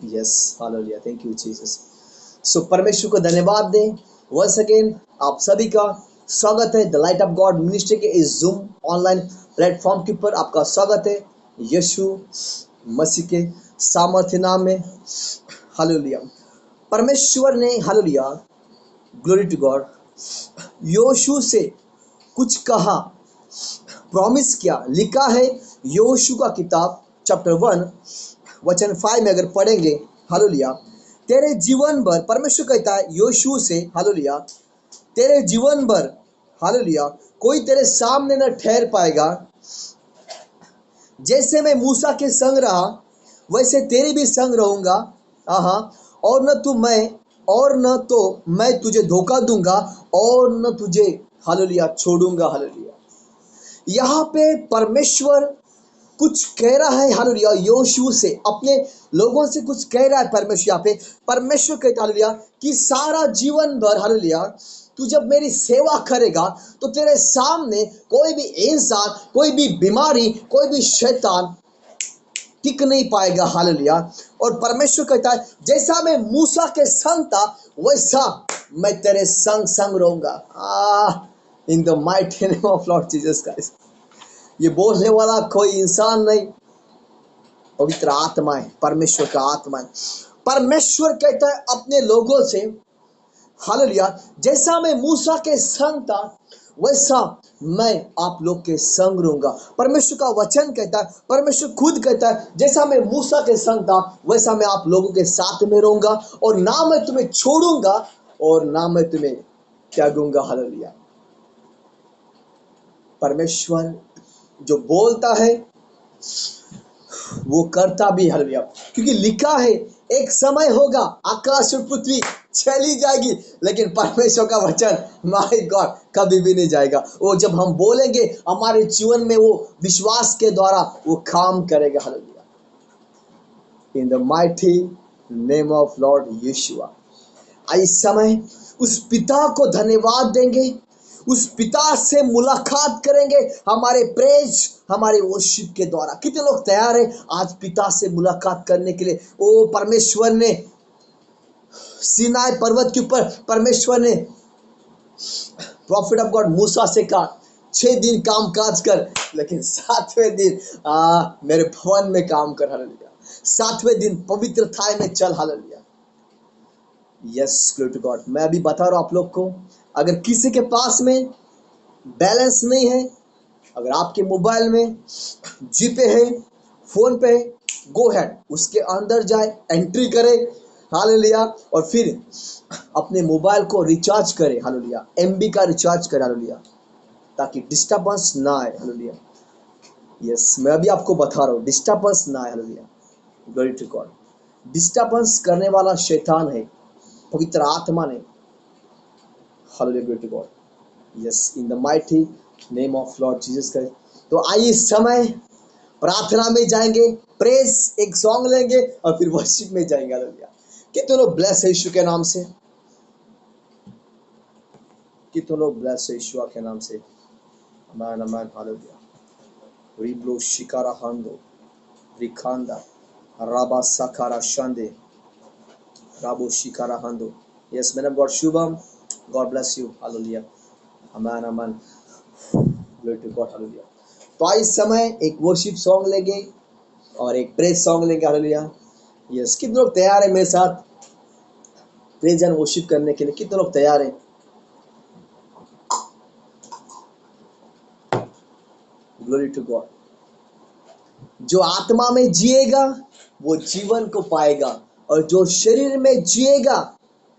Yes, hallelujah, thank you Jesus. So परमेश्वर को धन्यवाद दें। वंस अगेन आप सभी का स्वागत है the light of God ministry के इस जूम ऑनलाइन प्लेटफॉर्म के ऊपर। आपका स्वागत है यीशु मसीह के सामर्थ्य नाम में। हालेलुया। परमेश्वर ने, hallelujah, glory to God, Yeshu से कुछ कहा, प्रॉमिस किया। लिखा है योशू का किताब चैप्टर 1 वचन 5 में अगर पढ़ेंगे, हालेलुया, तेरे जीवन भर, परमेश्वर कहता है योशू से, हालेलुया, तेरे जीवन भर, हालेलुया, कोई तेरे सामने न ठहर पाएगा। जैसे मैं मूसा के संग रहा वैसे तेरे भी संग रहूंगा। आहा, और न तो मैं तुझे धोखा दूंगा और न तुझे, हालेलुया, छोड़ूंगा। हालेलुया। यहाँ पे परमेश्वर कुछ कह रहा है, हालेलुया, योशू से, अपने लोगों से कुछ कह रहा है परमेश्वर। यहाँ पे परमेश्वर कहता है, हालेलुया, कि सारा जीवन भर, हालेलुया, तू जब मेरी सेवा करेगा तो तेरे सामने कोई भी इंसान, कोई भी बीमारी, कोई भी शैतान टिक नहीं पाएगा। हालेलुया। और परमेश्वर कहता है जैसा मैं मूसा के संग था वैसा मैं तेरे संग संग रहूंगा। इन the mighty name of Lord Jesus Christ. ये बोलने वाला कोई इंसान नहीं, पवित्र आत्मा है, परमेश्वर का आत्मा है। परमेश्वर कहता है अपने लोगों से, हालेलुया, जैसा मैं मूसा के संग था वैसा मैं आप लोग के संग रहूंगा। परमेश्वर का वचन कहता है, परमेश्वर खुद कहता है, जैसा मैं मूसा के संग था वैसा मैं आप लोगों के साथ में रहूंगा, और ना मैं तुम्हें छोड़ूंगा और ना मैं तुम्हें त्यागूंगा। हालेलुया। परमेश्वर जो बोलता है वो करता भी। हालेलुया। क्योंकि लिखा है एक समय होगा आकाश और पृथ्वी चली जाएगी लेकिन परमेश्वर का वचन, माय गॉड, कभी भी नहीं जाएगा। वो जब हम बोलेंगे हमारे जीवन में वो विश्वास के द्वारा वो काम करेगा। Hallelujah. In the mighty name of Lord Yeshua. इस समय उस पिता को धन्यवाद देंगे, उस पिता से मुलाकात करेंगे हमारे प्रेज, हमारे वर्शिप के द्वारा। कितने लोग तैयार हैं आज पिता से मुलाकात करने के लिए? ओ परमेश्वर ने सीनाई पर्वत के ऊपर, परमेश्वर ने प्रॉफिट ऑफ गॉड मूसा से कहा 6 दिन काम काज कर, लेकिन 7वें दिन मेरे भवन में काम कर। हालेलुया। 7वें दिन पवित्र थाई में चल। Hallelujah. Yes, glory to God. मैं अभी बता रहा हूं आप लोग को, अगर किसी के पास में बैलेंस नहीं है, अगर आपके मोबाइल में जीपे है, फोन पे है, गो हैड, उसके अंदर जाए, एंट्री करे, हालेलुया, और फिर अपने मोबाइल को रिचार्ज करे। हालेलुया। एमबी का रिचार्ज करे। हालेलुया। ताकि डिस्टर्बेंस ना आए। हालेलुया। यस, मैं अभी आपको बता रहा हूँ, डिस्टर्बेंस ना आए। Hallelujah. Glory to God. Disturbance करने वाला शैतान है, पवित्र आत्मा ने। Hallelujah, glory to God. Yes, in the mighty name of Lord Jesus Christ. तो आइए इस समय प्रार्थना में जाएंगे, प्रेज एक सॉन्ग लेंगे और फिर वर्शिप में जाएंगे। हालेलुया। कितने लोग ब्लेस है यीशु के नाम से? कितने लोग ब्लेस है यीशु के नाम से? Amen amen. हालेलुया। रिब्लो शिकारा हांदो रिखांदा राबा साकारा शांदे राबो शिकारा हांदो। Yes man of God Shubham, God bless you. Hallelujah. Amen amen. Glory to God. Hallelujah. तो इस समय एक वर्शिप सॉन्ग लेंगे और एक प्रेज सॉन्ग लेंगे। हालेलुया। यस, कितने लोग तैयार हैं मेरे साथ प्रेज एंड वर्शिप करने के लिए? कितने लोग तैयार हैं? Glory to God. जो आत्मा में जिएगा वो जीवन को पाएगा, और जो शरीर में जिएगा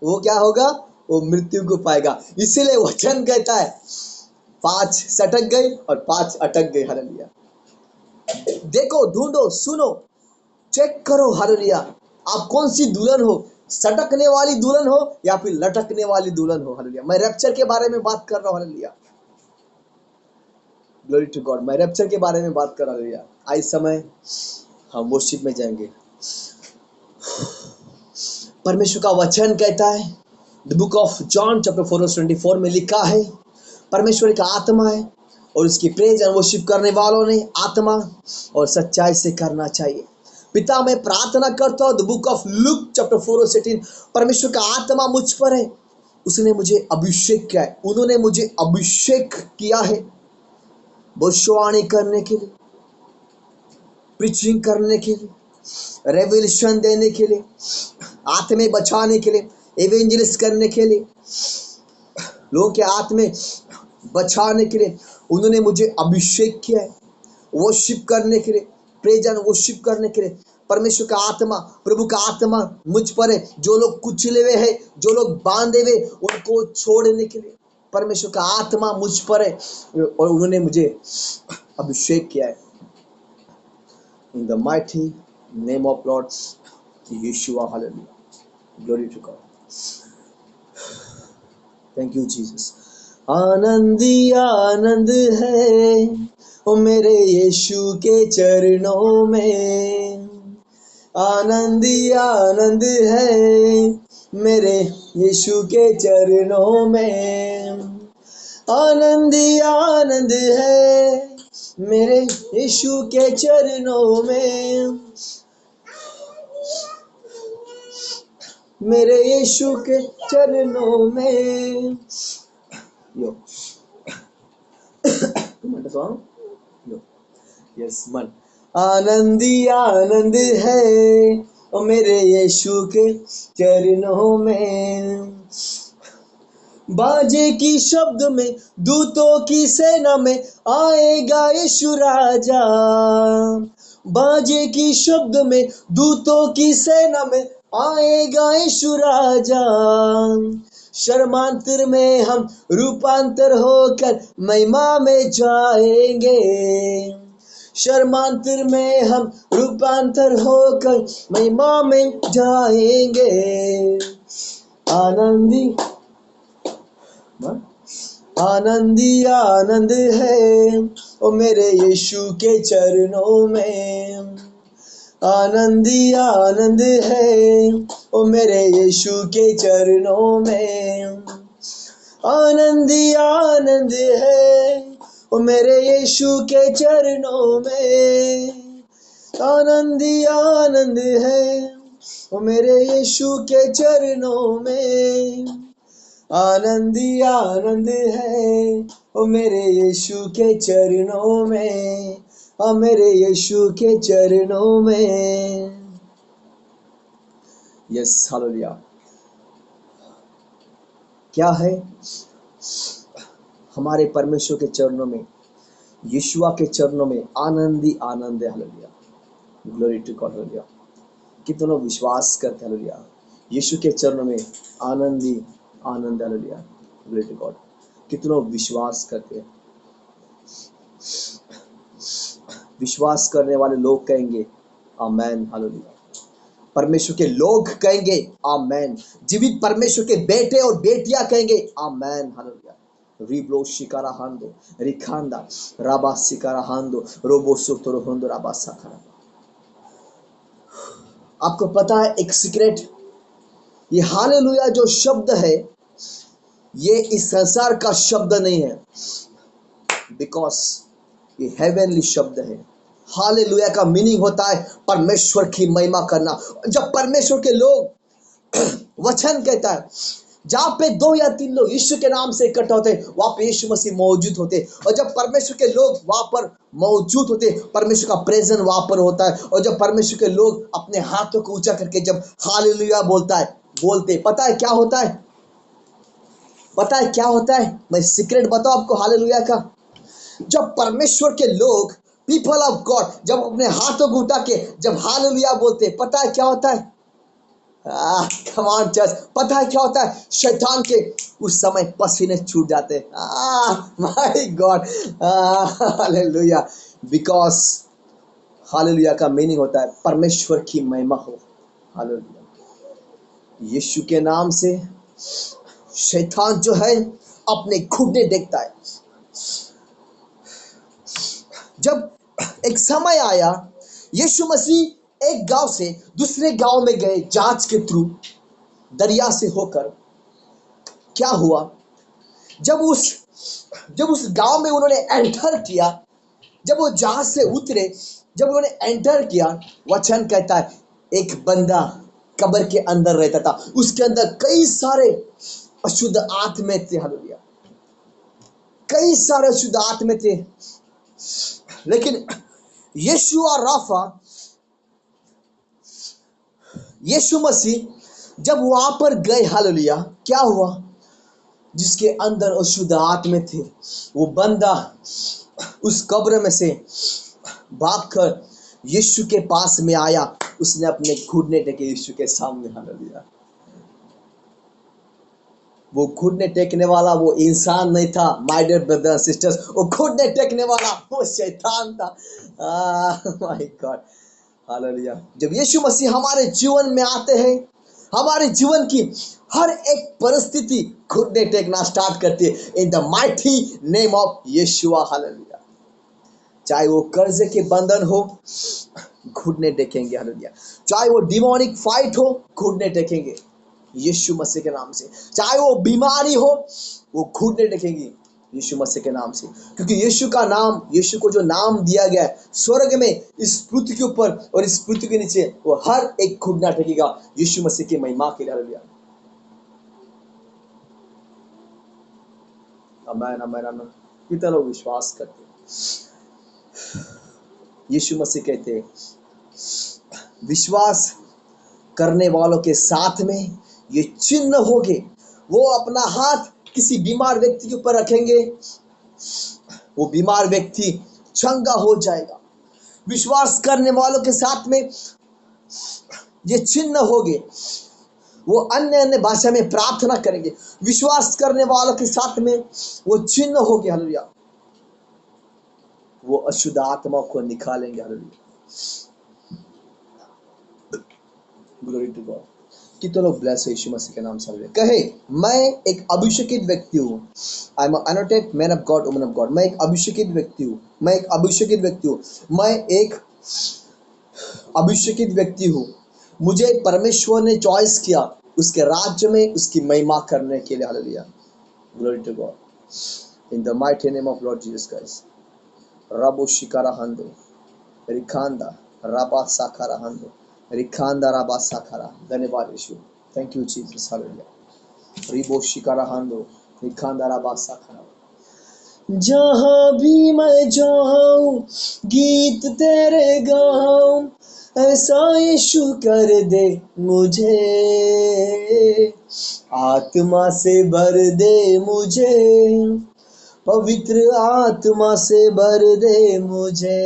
वो क्या होगा? वो मृत्यु को पाएगा। इसीलिए वचन कहता है 5 सटक गए और 5 अटक गए। हालेलुया। देखो, ढूंढो, सुनो, चेक करो। हालेलुया। आप कौन सी दुल्हन हो? सटकने वाली दुल्हन हो या फिर लटकने वाली दुल्हन हो? हालेलुया। मैं रैप्चर के बारे में बात कर रहा हूँ। हालेलुया। Glory to God. मैं रैप्चर के बारे में बात कर रहा हूँ। आज समय हम वर्शिप में जाएंगे। परमेश्वर का वचन कहता है, the book of John chapter 4:24 में लिखा है, परमेश्वर का आत्मा है और उसकी प्रेज एंड वर्शिप करने वालों ने आत्मा और सच्चाई से करना चाहिए। पिता मैं प्रार्थना करता हूँ, the book of Luke chapter 4:18, परमेश्वर का आत्मा मुझ पर है, उसने मुझे अभिषेक किया है, उन्होंने मुझे अभिषेक किया है भविष्यवाणी करने के लिए, प्रीचिंग करने के लिए, रेवलेशन देने के लिए, आत्मे बचाने के लिए, एवेंजलिस्ट करने के लिए, लोगों के आत्मे बचाने के लिए उन्होंने मुझे अभिषेक किया है, वर्शिप करने के लिए, प्रेज एंड वर्शिप करने के लिए। परमेश्वर का आत्मा, प्रभु का आत्मा मुझ पर है। जो लोग कुचले हुए हैं, जो लोग बांधे हुए, उनको छोड़ने के लिए परमेश्वर का आत्मा मुझ पर है और उन्होंने मुझे अभिषेक किया है। In the mighty name of Lord Yeshua, hallelujah, glory to God, thank you Jesus. आनंद ही आनंद है ओ मेरे यीशु के चरणों में, आनंद ही आनंद है मेरे यीशु के चरणों में, आनंद ही आनंद है मेरे यीशु के चरणों में, मेरे यीशु के चरणों में। यो सॉन्ग यो यस मन। आनंद ही आनंद है ओ मेरे यीशु के चरणों में, बाजे की शब्द में दूतों की सेना में आएगा यीशु राजा, बाजे की शब्द में दूतों की सेना में आएगा यीशु राजा, शर्मांतर में हम रूपांतर होकर महिमा में जाएंगे, शर्मांतर में हम रूपांतर होकर महिमा में जाएंगे। आनंदी आनंदी आनंद है ओ मेरे यीशु के चरणों में, आनंदी आनंद है ओ मेरे यीशु के चरणों में, आनंदी आनंद है ओ मेरे यीशु के चरणों में, आनंदी आनंद है ओ मेरे यीशु के चरणों में, आनंदी आनंद है ओ मेरे यीशु के चरणों में, ओ मेरे यीशु के चरणों में। Yes, hallelujah. क्या है हमारे परमेश्वर के चरणों में, यीशुआ के चरणों में आनंदी आनंद है, hallelujah, glory to God, hallelujah. कितने लोग विश्वास करते हैं, हालेलुया, यीशु के चरणों में आनंदी आनंद, हालेलुया, ग्लोरी टू गॉड। कितने लोग विश्वास करते हैं? विश्वास करने वाले लोग कहेंगे आमेन, हालेलुया। परमेश्वर के लोग कहेंगे आमेन। जीवित परमेश्वर के बेटे और बेटियां कहेंगे आमेन, हालेलुया। रिब्लो शिकारा हांदो रिखांदा राबा शिकारा हांदो रोबो सुतरो होंदो राबा साखरा। आपको पता है एक सीक्रेट, ये हालेलुया जो शब्द है ये इस संसार का शब्द नहीं है, बिकॉज ये हेवनली शब्द है। हालेलुया का मीनिंग होता है परमेश्वर की महिमा करना। जब परमेश्वर के लोग वचन कहता है, जहां पे 2 या 3 लोग यीशु के नाम से इकट्ठा होते वहां पे यीशु मसीह मौजूद होते, और जब परमेश्वर के लोग वहां पर मौजूद होते परमेश्वर का प्रेजेंस वहां पर होता है। और जब परमेश्वर के लोग अपने हाथों को ऊंचा करके जब हालेलुया बोलते, पता है क्या होता है? पता है क्या होता है? मैं सीक्रेट बताऊं आपको हालेलुया का। जब परमेश्वर के लोग, पीपल ऑफ गॉड, जब अपने हाथों को उठा के जब हालेलुया बोलते, पता है क्या होता है? कम ऑन चर्च, पता है क्या होता है? शैतान के उस समय पसीने छूट जाते। My God, hallelujah. Because hallelujah का मीनिंग होता है परमेश्वर की महिमा हो, हालेलुया। यीशु के नाम से शैतान जो है अपने घुटने देखता है। जब एक समय आया, यीशु मसीह एक गांव से दूसरे गांव में गए जहाज के थ्रू, दरिया से होकर। क्या हुआ? जब उस गांव में उन्होंने एंटर किया, जब वो जहाज से उतरे, जब उन्होंने एंटर किया, वचन कहता है एक बंदा कब्र के अंदर रहता था, उसके अंदर कई सारे अशुद्ध आत्मे थे। हालेलुया, कई सारे अशुद्ध आत्मे थे। लेकिन यीशु और राफा, यीशु मसीह जब वहां पर गए, हालेलुया, क्या हुआ? जिसके अंदर अशुद्ध आत्मे थे, वो बंदा उस कब्र में से भागकर यीशु के पास में आया। उसने अपने घुटने टेके यीशु के सामने। हालेलुया, वो घुटने टेकने वाला वो इंसान नहीं था, माय डियर ब्रदर सिस्टर्स, वो घुटने टेकने वाला वो शैतान था। My God, hallelujah. जब यीशु मसीह हमारे जीवन में आते हैं, हमारे जीवन की हर एक परिस्थिति घुटने टेकना स्टार्ट करती है, in the mighty name of Yeshua. Hallelujah, चाहे वो कर्जे के बंधन हो, घुटने टेकेंगे। हालेलुया, चाहे वो डिमोनिक फाइट हो, घुटने टेकेंगे यीशु मसीह के नाम से। चाहे वो बीमारी हो, वो घुटने टेकेंगी यीशु मसीह के नाम से, क्योंकि यीशु का नाम, यीशु को जो नाम दिया गया है स्वर्ग में, इस पृथ्वी के ऊपर और इस पृथ्वी के नीचे, वो हर एक घुटना टेकेगा यीशु मसीह की महिमा के लिए। हालेलुया, आमीन, आमीन, आमीन। कितने लोग विश्वास करते हैं? यीशु मसीह कहते हैं विश्वास करने वालों के साथ में ये चिन्ह होंगे। वो अपना हाथ किसी बीमार व्यक्ति के ऊपर रखेंगे, वो बीमार व्यक्ति चंगा हो जाएगा। विश्वास करने वालों के साथ में ये चिन्ह होंगे, वो अन्य अन्य भाषा में प्रार्थना करेंगे। विश्वास करने वालों के साथ में वो चिन्ह होंगे। हालेलुया, वो अशुद्ध आत्मा को निकालेंगे। Hallelujah, glory to God. कितने लोग ब्लेस है यीशु मसीह के नाम से? हालेलुया। कहे मैं एक अभिषेकित व्यक्ति हूँ। I am anointed man of God, woman of God. मैं एक अभिषेकित व्यक्ति हूँ, मैं एक अभिषेकित व्यक्ति हूँ, मैं एक अभिषेकित व्यक्ति हूँ। मुझे परमेश्वर ने चॉइस किया उसके राज्य में उसकी महिमा करने के लिए। Hallelujah, glory to God. In the mighty name of Lord Jesus Christ. रबो शिकारा हंदो रिखांदा राबा साकारा हंदो रिखांदा राबा साकारा। धन्यवाद यीशु, थैंक यू जीसस। हालेलुया, रिबो शिकारा हंदो रिखांदा राबा साकारा। जहाँ भी मैं जाऊं गीत तेरे गाऊं, ऐसा यीशु कर दे मुझे, आत्मा से भर दे मुझे, पवित्र आत्मा से भर दे मुझे,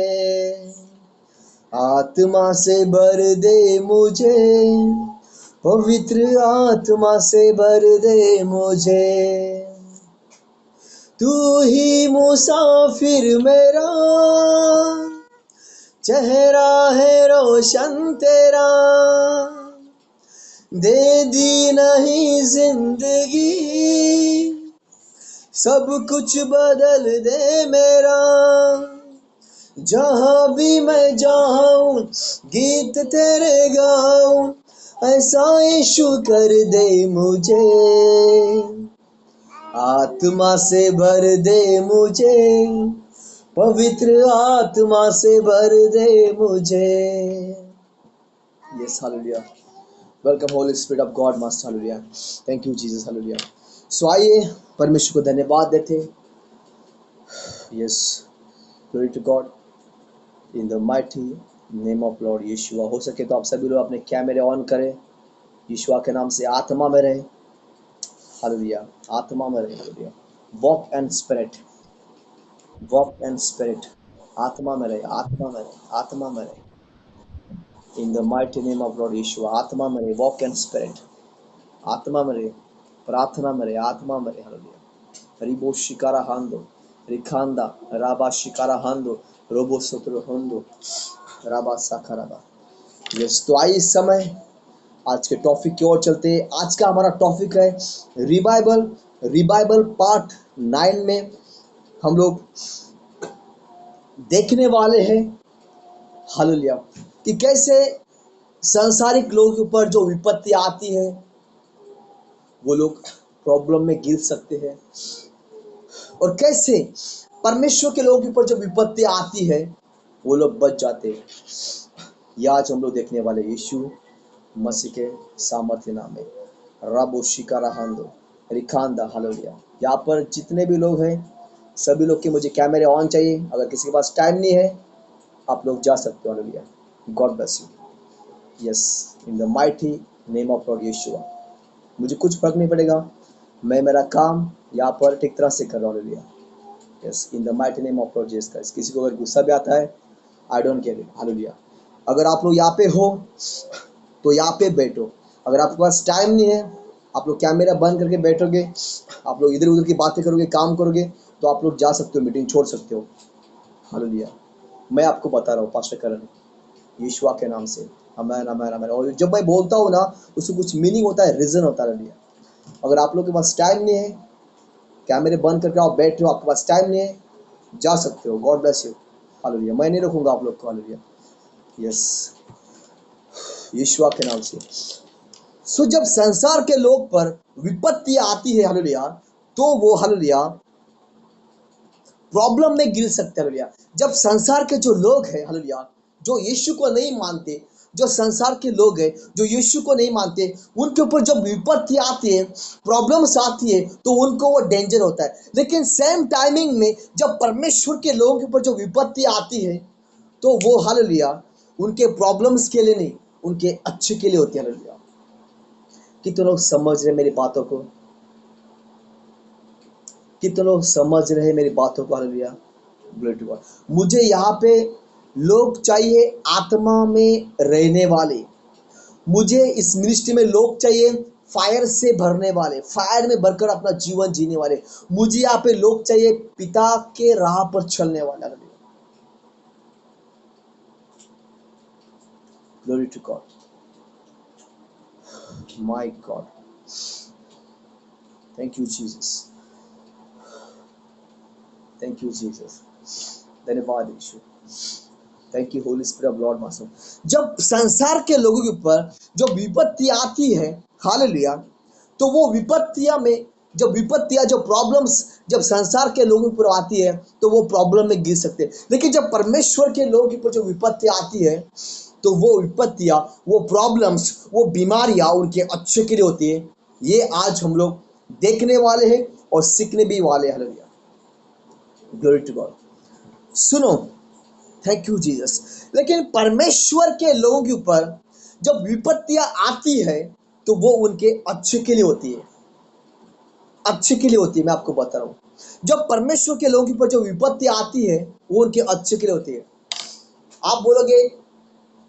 आत्मा से भर दे मुझे, पवित्र आत्मा से भर दे मुझे। तू ही मुसाफिर मेरा, चेहरा है रोशन तेरा, दे दी नहीं जिंदगी, सब कुछ बदल दे मेरा। जहाँ भी मैं जाऊं गीत तेरे गाऊं, ऐसा यीशु कर दे मुझे, आत्मा से भर दे मुझे, पवित्र आत्मा से भर दे मुझे। Yes, hallelujah. Welcome Holy Spirit of God master. Hallelujah, thank you Jesus. Hallelujah. So आइए परमेश्वर को धन्यवाद देते। Yes, glory to God in the mighty name of Lord Yeshua. हो सके तो आप सभी लोग अपने कैमरे ऑन करें, यीशुआ के नाम से आत्मा में रहे। हालेलुया, आत्मा में रहे। Hallelujah, walk and spirit, walk and spirit, आत्मा में रहे, आत्मा में रहे, आत्मा में रहे। In the mighty name of Lord Yeshua, आत्मा में रहे, वॉक एंड स्पिरिट, आत्मा में रहे, प्रार्थना में रहे, आत्मा में रहे। हालेलुया, रिबो शिकारा हांदो रिखांदा राबा शिकारा हांदो रोबो सोत्रो होंदो राबा साखाराबा। यस, तो आइए इस समय आज के टॉपिक की ओर चलते हैं। आज का हमारा टॉपिक है रिवाइवल। रिवाइवल पार्ट 9 में हम लोग देखने वाले हैं, हालेलुया, कि कैसे सांसारिक लोगों के ऊपर जो विपत्ति आती है वो लोग प्रॉब्लम में गिर सकते हैं, और कैसे परमेश्वर के लोगों के ऊपर जब विपत्ति आती है वो लोग बच जाते हैं। ये आज हम लोग देखने वाले यीशु मसीह के सामर्थ्य नाम में। रबो शिकारा हांदो रिखांदा हालेलुया। यहाँ पर जितने भी लोग हैं सभी लोग के मुझे कैमरे ऑन चाहिए। अगर किसी के पास टाइम नहीं है आप लोग जा सकते हो। Hallelujah. God bless you. Yes, in the mighty name of Lord Yeshua. मुझे कुछ फर्क नहीं पड़ेगा, मैं मेरा काम यहाँ पर ठीक तरह से कर रहा हूँ। Hallelujah. Yes, in the mighty name of Lord Jesus Christ. किसी को अगर गुस्सा भी आता है I don't care it. Hallelujah. अगर आप लोग यहाँ पे हो तो यहाँ पे बैठो। अगर आपके पास टाइम नहीं है आप लोग कैमरा बंद करके बैठोगे, आप लोग इधर उधर की बातें करोगे, काम करोगे, तो आप लोग जा सकते हो, मीटिंग छोड़ सकते हो। हालेलुया। मैं आपको बता रहा हूँ पास्टर करण यीशुआ के नाम से। आमेन आमेन आमेन। और जब मैं बोलता हूँ ना उसको कुछ मीनिंग होता है, रीजन होता है। हालेलुया। अगर आप लोग के पास टाइम नहीं है, कैमरे बंद करके आप बैठ रहे हो, आपके पास टाइम नहीं है, जा सकते हो। God bless you. हालेलुया। मैं नहीं रखूंगा आप लोग को। हालेलुया। यस, यीशुआ के नाम से। सो जब संसार के लोग पर विपत्ति आती है हालेलुया, तो वो हालेलुया प्रॉब्लम में गिर सकते हैं। हालेलुया। जब संसार के जो लोग हैं हालेलुया, जो यीशु को नहीं मानते, जो संसार के लोग हैं जो यीशु को नहीं मानते, उनके ऊपर जब विपत्ति आती है, प्रॉब्लम्स आती है, तो उनको वो डेंजर होता है। लेकिन सेम टाइमिंग में जब परमेश्वर के लोगों के ऊपर जो विपत्ति आती है तो वो हालेलुया उनके प्रॉब्लम्स के लिए नहीं, उनके अच्छे के लिए होती है। हालेलुया। कितने लोग समझ रहे मेरी बातों को? कितने लोग समझ रहे मेरी बातों को? हालेलुया। Glory to God. मुझे यहाँ पे लोग चाहिए आत्मा में रहने वाले। मुझे इस मिनिस्ट्री में लोग चाहिए फायर से भरने वाले, फायर में भरकर अपना जीवन जीने वाले। मुझे यहाँ पे लोग चाहिए पिता के राह पर चलने वाले। Hallelujah. Glory to God. My God, thank you Jesus, thank you Jesus. धन्यवाद यीशु। Thank you Holy Spirit of Lord master. जब संसार के लोगों के ऊपर जो विपत्ति आती है हालेलुया, तो वो विपत्तियां में जो प्रॉब्लम्स जब संसार के लोगों के ऊपर आती है तो वो प्रॉब्लम में गिर सकते हैं। लेकिन जब परमेश्वर के लोगों के ऊपर जो विपत्ति आती है तो वो विपत्तियां, वो प्रॉब्लम्स, वो बीमारियां उनके अच्छे के लिए होती है। ये आज हम लोग देखने वाले हैं और सीखने भी वाले हैं। हालेलुया। Glory to God. सुनो, थैंक यू जीसस। लेकिन परमेश्वर के लोगों के ऊपर जब विपत्तियां आती है तो वो उनके अच्छे के लिए होती है, अच्छे के लिए होती है। मैं आपको बता रहा हूँ, जब परमेश्वर के लोगों के ऊपर जो विपत्ति आती है वो उनके अच्छे के लिए होती है। आप बोलोगे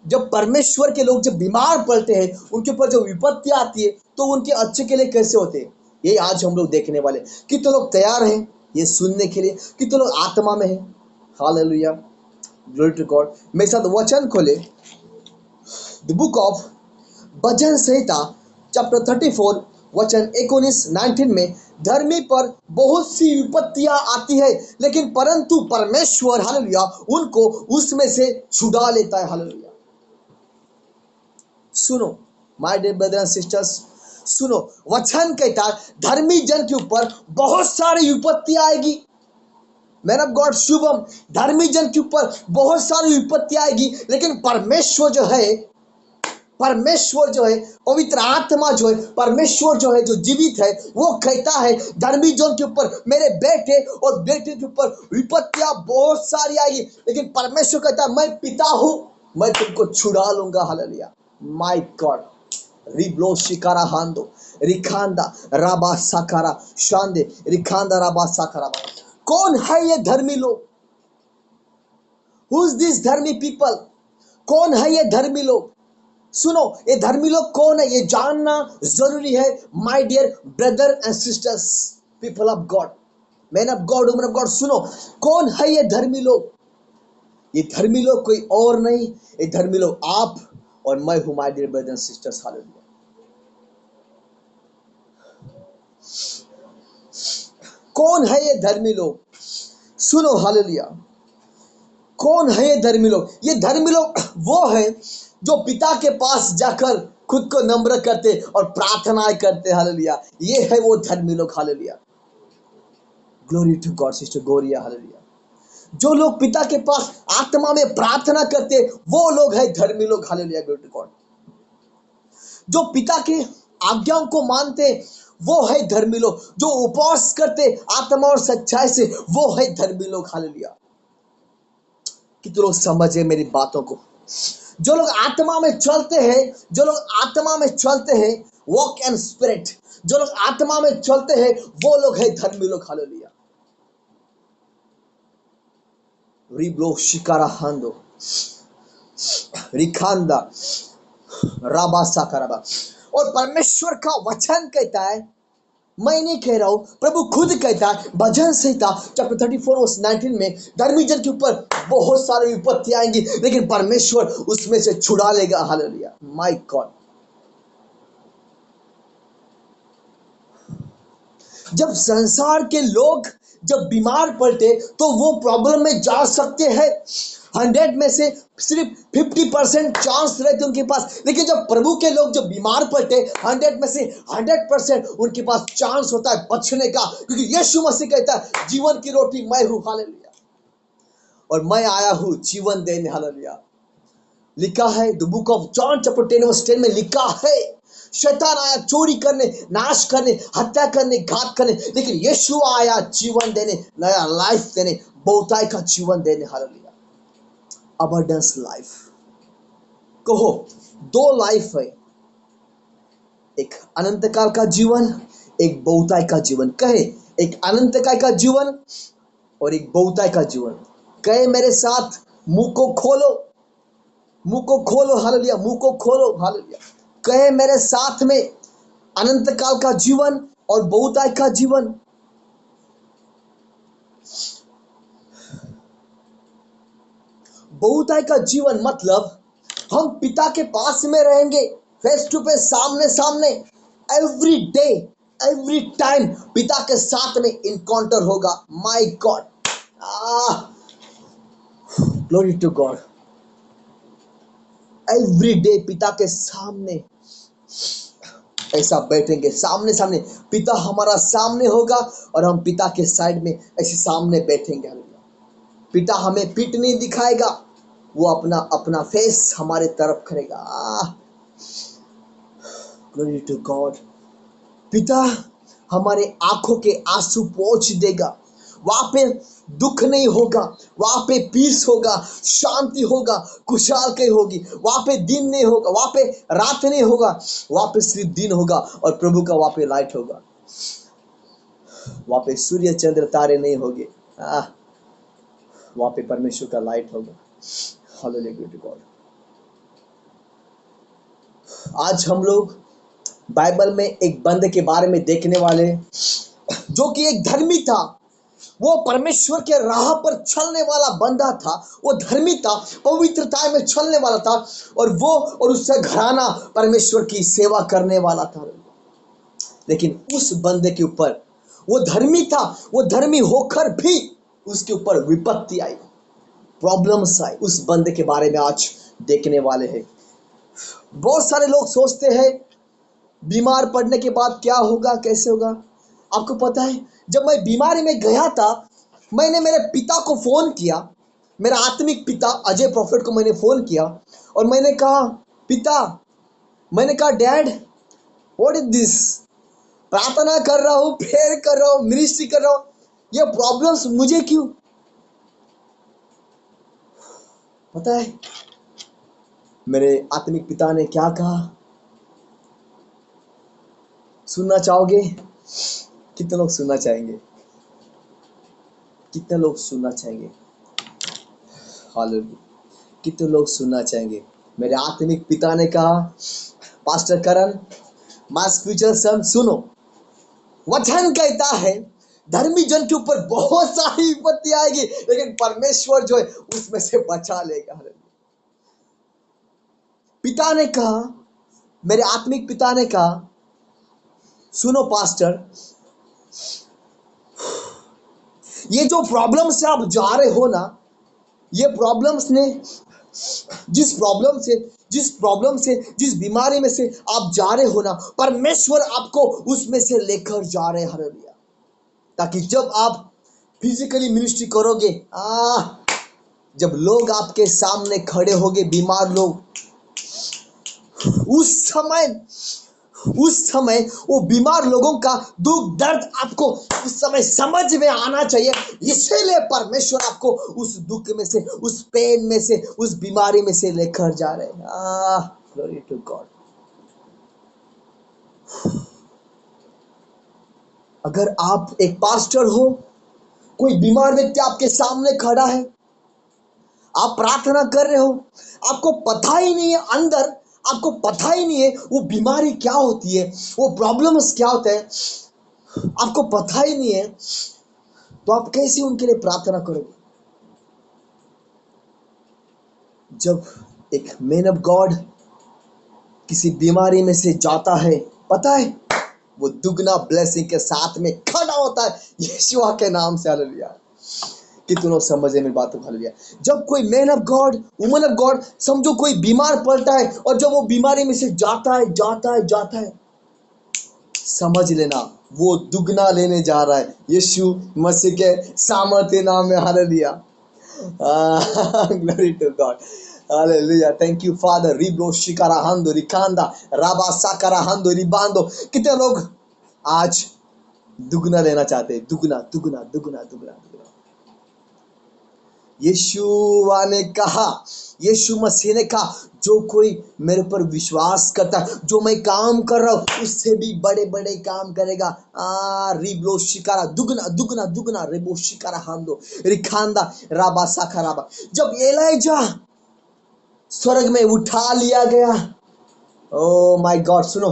जब परमेश्वर के लोग जब बीमार पड़ते हैं, उनके ऊपर जो विपत्ति आती है तो उनके अच्छे के लिए कैसे होते हैं, ये आज हम लोग देखने वाले। कितने लोग तैयार हैं ये सुनने के लिए? कितने लोग आत्मा में हैं? हालेलुया। Glory to God. मेरे साथ वचन खोले, द बुक ऑफ भजन संहिता चैप्टर 34 वचन 19 में, धर्मी पर बहुत सी विपत्तियां आती है लेकिन परंतु परमेश्वर हालेलुया उनको उसमें से छुड़ा लेता है। हालेलुया। सुनो my dear brother and sisters, सुनो, वचन कहता है धर्मी जन के ऊपर बहुत सारी विपत्ति आएगी। मैन ऑफ गॉड शुभम, धर्मी जन के ऊपर बहुत सारी विपत्ति आएगी, लेकिन परमेश्वर जो है, पवित्र आत्मा जो है, परमेश्वर जो है, जो जीवित है, वो कहता है धर्मी जन के ऊपर, मेरे बेटे और बेटे के ऊपर विपत्तियां बहुत सारी आएगी, लेकिन परमेश्वर कहता है मैं पिता हूं, मैं तुमको छुड़ा लूंगा। हालेलुया। My God. रिब्लो शिकारा हांदो रिखांदा राबा साकारा शांदे रिखांदा राबा साकारा। कौन है ये धर्मी लोग? हु इज दिस धर्मी पीपल? कौन है ये धर्मी लोग? सुनो, ये धर्मी लोग कौन है ये जानना जरूरी है। My dear brother and sisters, people of God, man of God, woman of God, सुनो, कौन है ये धर्मी लोग? ये धर्मी लोग कोई और नहीं, ये धर्मी लोग आप और मैं हूं। My dear brother and sisters, hallelujah. कौन है ये धर्मी लोग? सुनो, हालेलुया। कौन है ये धर्मी लोग? ये धर्मी लोग वो है जो पिता के पास जाकर खुद को नम्र करते और प्रार्थनाएं करते। हालेलुया। ये है वो धर्मी लोग। Hallelujah. Glory to God sister Gloria. Hallelujah. जो लोग पिता के पास आत्मा में प्रार्थना करते वो लोग है धर्मी लोग। Hallelujah, glory to God. जो पिता के आज्ञाओं को मानते वो है धर्मी लोग। जो उपवास करते आत्मा और सच्चाई से वो है धर्मी लोग। हालेलुया। कितने लोग समझे मेरी बातों को? जो लोग आत्मा में चलते हैं, जो लोग आत्मा में चलते हैं, वॉक एंड स्पिरिट, जो लोग आत्मा में चलते हैं वो लोग है धर्मी लोग। हालेलुया। रिब्लो शिकारा हांदो रिखांदा राबा साकाराबा। और परमेश्वर का वचन कहता है, मैं नहीं कह रहा हूं, प्रभु खुद कहता है भजन संहिता चैप्टर 34 वर्स 19 में, धर्मी जन के ऊपर बहुत सारी विपत्ति आएंगी लेकिन परमेश्वर उसमें से छुड़ा लेगा। Hallelujah, my God. जब संसार के लोग जब बीमार पड़ते तो वो प्रॉब्लम में जा सकते हैं, 100 में से सिर्फ 50% चांस रहते उनके पास। लेकिन जब प्रभु के लोग जब बीमार पड़ते 100 में से 100% उनके पास चांस होता है बचने का, क्योंकि यीशु मसीह कहता है जीवन की रोटी मैं हूं। हालेलुया। और मैं आया हूं जीवन देने। हालेलुया। लिखा है the book of John chapter 10 verse 10 में लिखा है, शैतान आया चोरी करने, नाश करने, हत्या करने, घात करने, लेकिन यीशु आया जीवन देने, नया लाइफ देने, बहुताई का जीवन देने। हालेलुया। Abundance life. कहो, दो लाइफ है, एक अनंत काल का जीवन, एक बहुताई का जीवन। कहे, एक अनंत काल का जीवन और एक बहुताई का जीवन। कहे मेरे साथ, मुंह को खोलो, मुंह को खोलो। हालेलुया, मुंह को खोलो। हालेलुया। कहे मेरे साथ में, अनंत काल का जीवन और बहुताई का जीवन। बहुताई का जीवन मतलब हम पिता के पास में रहेंगे, फेस टू फेस, सामने सामने, एवरी डे, एवरी टाइम पिता के साथ में इनकाउंटर होगा। My God, glory to God. Every day पिता के सामने ऐसा बैठेंगे, सामने सामने। पिता हमारा सामने होगा और हम पिता के साइड में ऐसे सामने बैठेंगे। पिता हमें पीठ नहीं दिखाएगा, वो अपना अपना फेस हमारे तरफ करेगा। Glory to God. पिता हमारे आंखों के आंसू पोंछ देगा। वहां पे दुख नहीं होगा, वहां पे पीस होगा, शांति होगा, खुशहाली होगी। वहां पे दिन नहीं होगा, वहां पे रात नहीं होगा, वहां पे सिर्फ दिन होगा और प्रभु का वहां पे लाइट होगा। वहां पे सूर्य चंद्र तारे नहीं होंगे, वहां पे परमेश्वर का लाइट होगा। Hallelujah, glory to God. आज हम लोग बाइबल में एक बंदे के बारे में देखने वाले, जो कि एक धर्मी था। वो परमेश्वर के राह पर चलने वाला बंदा था, वो धर्मी था, पवित्रता में चलने वाला था, और उसका घराना परमेश्वर की सेवा करने वाला था। लेकिन उस बंदे के ऊपर, वो धर्मी था, वो धर्मी होकर भी उसके ऊपर विपत्ति आई, प्रॉब्लम्स आई। उस बंदे के बारे में आज देखने वाले हैं। बहुत सारे लोग सोचते हैं बीमार पड़ने के बाद क्या होगा, कैसे होगा। आपको पता है, जब मैं बीमारी में गया था, मैंने मेरे पिता को फोन किया, मेरा आत्मिक पिता अजय प्रॉफिट को मैंने फोन किया और मैंने कहा, पिता, मैंने कहा डैड, व्हाट इज दिस? प्रार्थना कर रहा हूं, प्रेयर कर रहा हूं, मिनिस्ट्री कर रहा हूं, ये प्रॉब्लम्स मुझे क्यों? पता है मेरे आत्मिक पिता ने क्या कहा? सुनना चाहोगे? कितने लोग सुनना चाहेंगे? कितने लोग सुनना चाहेंगे? हालेलुया, कितने लोग सुनना चाहेंगे? मेरे आत्मिक पिता ने कहा, pastor Karan, my spiritual son, सुनो, वचन कहता है धर्मी जन के ऊपर बहुत सारी विपत्ति आएगी लेकिन परमेश्वर जो है उसमें से बचा लेगा। पिता ने कहा, मेरे आत्मिक पिता ने कहा, सुनो पास्टर, ये जो प्रॉब्लम से आप जा रहे हो ना, ये प्रॉब्लम्स ने, जिस प्रॉब्लम से, जिस बीमारी में से आप जा रहे हो ना, परमेश्वर आपको उसमें से लेकर जा रहे हैं। हालेलुया। ताकि जब आप फिजिकली मिनिस्ट्री करोगे, जब लोग आपके सामने खड़े होंगे, बीमार लोग, उस समय उस समय वो बीमार लोगों का दुख दर्द आपको उस समय समझ में आना चाहिए। इसीलिए परमेश्वर आपको उस दुख में से, उस पेन में से, उस बीमारी में से लेकर जा रहे हैं। Glory to God. अगर आप एक पास्टर हो, कोई बीमार व्यक्ति आपके सामने खड़ा है, आप प्रार्थना कर रहे हो, आपको पता ही नहीं है अंदर, आपको पता ही नहीं है वो बीमारी क्या होती है, वो प्रॉब्लम्स क्या होते हैं, आपको पता ही नहीं है, तो आप कैसे उनके लिए प्रार्थना करोगे? जब एक मैन ऑफ गॉड किसी बीमारी में से जाता है, पता है वो दुगना ब्लेसिंग के साथ में खड़ा होता है यीशु के नाम से। हालेलुया। कितनों समझे मेरी बात को? हालेलुया। जब कोई man of God, woman of God, समझो कोई बीमार पड़ता है और जब वो बीमारी में से जाता है, समझ लेना वो दुगना लेने जा रहा है यीशु मसीह के सामर्थ्य नाम में। Hallelujah. Glory to God. Hallelujah. Thank you father. रिब्रो शिकारा हंदो रिकांदा राबा साकारा हंदो रिबांदो। कितने लोग आज दुगना लेना चाहते हैं? दुगना दुगना दुगना दुगना दुगना। यीशुआ ने कहा, यीशु मसीह ने कहा, जो कोई मेरे पर विश्वास करता है, जो मैं काम कर रहा हूं उससे भी बड़े बड़े काम करेगा। रिब्लो शिकारा दुगना दुगना दुगना रिब्लो शिकारा हांदो रिखांदा राबा साखा राबा। जब एलाइजा स्वर्ग में उठा लिया गया, ओ माय गॉड, सुनो,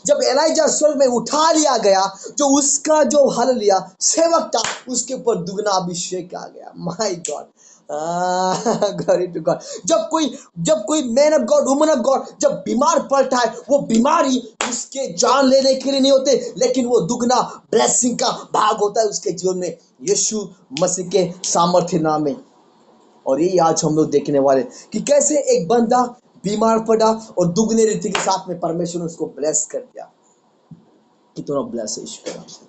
जब एलाइजा स्वर्ग में उठा लिया गया, जो उसका जो हालेलुया सेवक था उसके ऊपर दुगना अभिषेक आ गया। My God. Glory to God. जब कोई man of God, woman of God जब बीमार पड़ता है, वो बीमारी उसके जान लेने के लिए नहीं होते, लेकिन वो दुगना ब्लेसिंग का भाग होता है उसके जीवन में, यीशु मसीह के सामर्थ्य नाम में। और यही आज हम लोग देखने वाले कि कैसे एक बंदा बीमार पड़ा और दुगने रीति के साथ में परमेश्वर ने उसको ब्लेस कर दिया। कितना ब्लेस है यीशु के नाम से,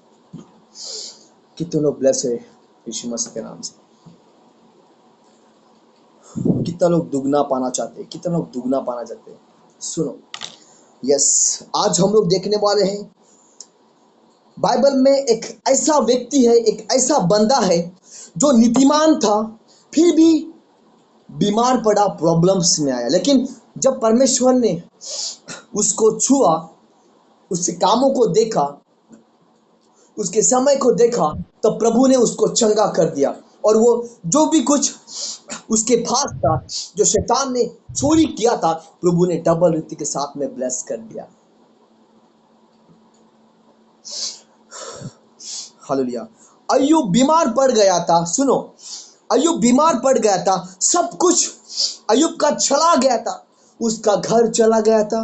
कितना ब्लेस है यीशु मसीह के नाम से। कितना लोग दुगना पाना चाहते हैं, कितना लोग दुगना पाना चाहते हैं। सुनो, यस, आज हम लोग देखने वाले हैं बाइबल में एक ऐसा व्यक्ति है, एक ऐसा बंदा है जो नीतिमान था, फिर भी बीमार पड़ा, प्रॉब्लम्स में आया, लेकिन जब परमेश्वर ने उसको छुआ, उसके कामों को देखा, उसके समय को देखा, तो प्रभु ने उसको चंगा कर दिया। और वो जो भी कुछ उसके पास था, जो शैतान ने चोरी किया था, प्रभु ने डबल रीति के साथ में ब्लेस कर दिया। हालेलुया। अय्यूब बीमार पड़ गया था। सुनो, अय्यूब बीमार पड़ गया था, सब कुछ अय्यूब का चला गया था, उसका घर चला गया था,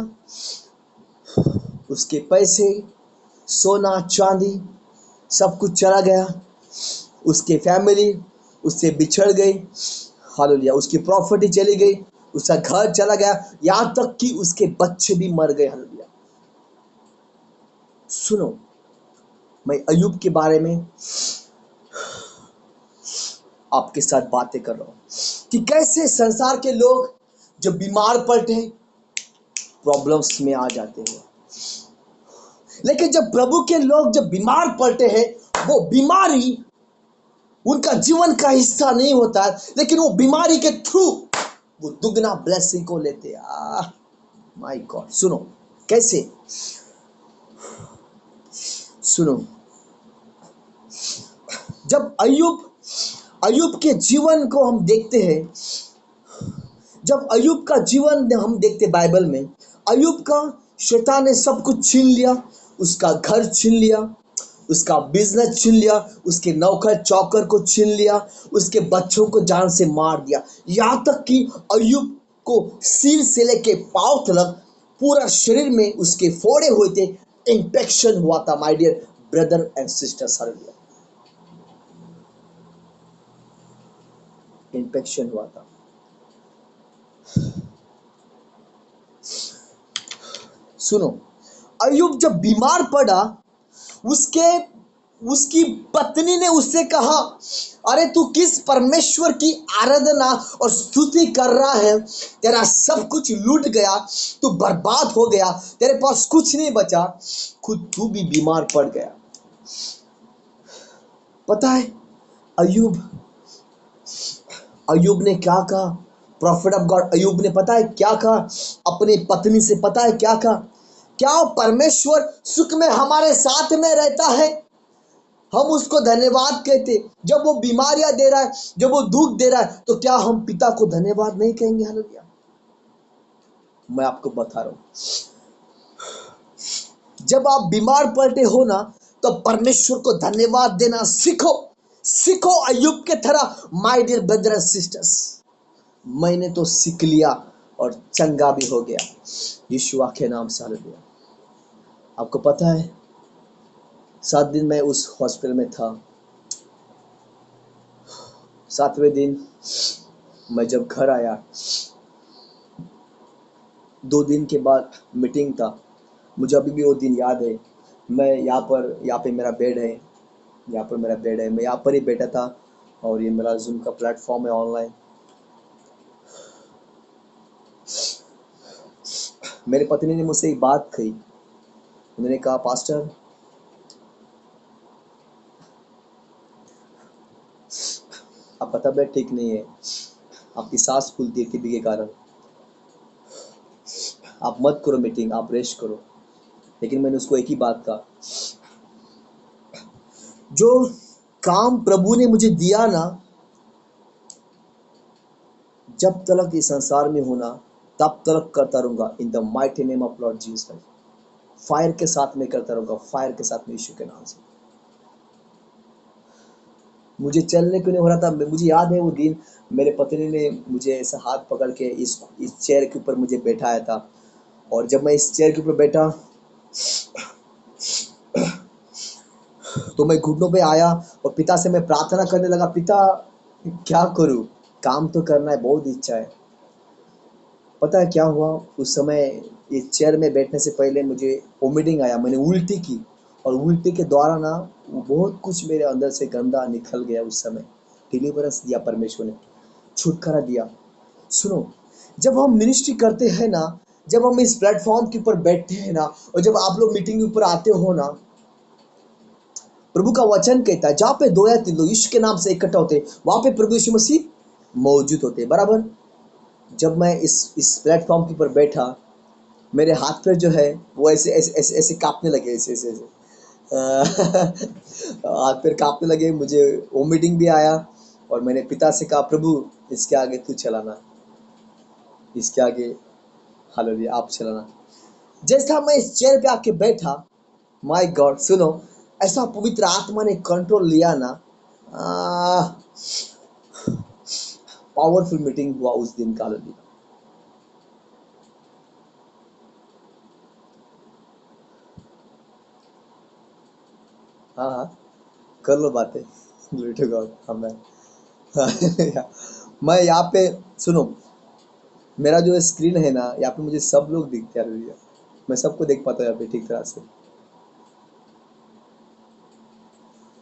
उसके पैसे, सोना चांदी सब कुछ चला गया, उसके फैमिली उससे बिछड़ गई। हालेलुया। उसकी प्रॉपर्टी चली गई, उसका घर चला गया, यहां तक कि उसके बच्चे भी मर गए। हालेलुया। सुनो, मैं अय्यूब के बारे में आपके साथ बातें कर रहा हूं कि कैसे संसार के लोग जब बीमार पड़ते हैं, प्रॉब्लम्स में आ जाते हैं, लेकिन जब प्रभु के लोग जब बीमार पड़ते हैं, वो बीमारी उनका जीवन का हिस्सा नहीं होता है, लेकिन वो बीमारी के थ्रू वो दुगना ब्लेसिंग को लेते हैं। My God. सुनो कैसे, सुनो, जब अय्यूब के जीवन को हम देखते हैं, जब अय्यूब का जीवन हम देखते बाइबल में, अय्यूब का शैतान ने सब कुछ छीन लिया, उसका घर छीन लिया, उसका बिजनेस छीन लिया, उसके नौकर चौकर को छीन लिया, उसके बच्चों को जान से मार दिया, यहाँ तक कि अय्यूब को सिर से लेके पांव तक पूरा शरीर में उसके फोड़े हुए थे, इन्फेक्शन हुआ था। My dear brother and sisters, hallelujah, infection हुआ था। सुनो, अय्यूब जब बीमार पड़ा, उसके उसकी पत्नी ने उससे कहा, अरे तू किस परमेश्वर की आराधना और स्तुति कर रहा है? तेरा सब कुछ लूट गया, तू बर्बाद हो गया, तेरे पास कुछ नहीं बचा, खुद तू भी बीमार पड़ गया। पता है अयूब अयूब ने क्या कहा? प्रॉफिट ऑफ गॉड अयूब ने पता है क्या कहा अपनी पत्नी से? पता है क्या कहा? क्या परमेश्वर सुख में हमारे साथ में रहता है? हम उसको धन्यवाद कहते। जब वो बीमारियां दे रहा है, जब वो दुख दे रहा है, तो क्या हम पिता को धन्यवाद नहीं कहेंगे? हालेलुया। मैं आपको बता रहा हूं, जब आप बीमार पड़ते हो ना, तो परमेश्वर को धन्यवाद देना सीखो। सीखो अय्यूब के तरह। My dear brother and sisters, मैंने तो सीख लिया और चंगा भी हो गया यीशु के नाम से। हालेलुया। आपको पता है 7 दिन मैं उस हॉस्पिटल में था। 7वें दिन मैं जब घर आया, 2 दिन के बाद मीटिंग था। मुझे अभी भी वो दिन याद है। मैं यहाँ पे मेरा बेड है, यहाँ पर मेरा बेड है, मैं यहाँ पर ही बैठा था और ये मेरा जूम का प्लेटफॉर्म है ऑनलाइन। मेरी पत्नी ने मुझसे एक बात कही। उन्होंने कहा, पास्टर आपका तबीयत ठीक नहीं है, आपकी सांस फूलती है टीबी के कारण, आप मत करो मीटिंग, आप रेस्ट करो। लेकिन मैंने उसको एक ही बात कहा, जो काम प्रभु ने मुझे दिया ना, जब तक इस संसार में होना तब तक करता रहूंगा। इन the mighty name of Lord Jesus, fire के साथ में करता रहूंगा, फायर के साथ में यीशु के नाम से। मुझे चलने क्यों नहीं हो रहा था? मुझे याद है वो दिन मेरे पत्नी ने मुझे ऐसा हाथ पकड़ के इस चेयर के ऊपर मुझे बैठाया था। और जब मैं इस चेयर के ऊपर बैठा तो मैं घुटनों पे आया और पिता से मैं प्रार्थना करने लगा, पिता क्या करूं? काम तो करना है, बहुत इच्छा है। पता है क्या हुआ उस समय? इस चेयर में बैठने से पहले मुझे वोमिटिंग आया, मैंने उल्टी की और उल्टी के द्वारा ना बहुत कुछ मेरे अंदर से गंदा निकल गया। उस समय डिलीवरेंस दिया परमेश्वर ने, छुटकारा दिया। सुनो, जब हम मिनिस्ट्री करते हैं ना, जब हम इस प्लेटफॉर्म के ऊपर बैठते हैं ना, और जब आप लोग मीटिंग के ऊपर आते हो ना, प्रभु का वचन कहता है जहाँ पे 2 या 3 लोग यीशु के नाम से इकट्ठा होते, वहां पे प्रभु यीशु मसीह मौजूद होते। बराबर। जब मैं इस प्लेटफॉर्म के ऊपर बैठा, मेरे हाथ पैर जो है वो ऐसे ऐसे ऐसे ऐसे कांपने लगे, ऐसे ऐसे ऐसे हाथ पैर कांपने लगे, मुझे वोमिटिंग भी आया। और मैंने पिता से कहा, प्रभु इसके आगे तू चलाना, इसके आगे हालेलुया आप चलाना। जैसा मैं इस चेयर पे आके बैठा, माय गॉड, सुनो, ऐसा पवित्र आत्मा ने कंट्रोल लिया ना, पावरफुल मीटिंग हुआ उस दिन का। हालेलुया। हाँ हाँ, कर लो बातें। Glory to God, amen। मैं यहाँ पे, सुनो, मेरा जो स्क्रीन है ना, यहाँ पे मुझे सब लोग दिखते हैं। हालेलुया। मैं सबको देख पाता हूँ यहाँ पे ठीक तरह से।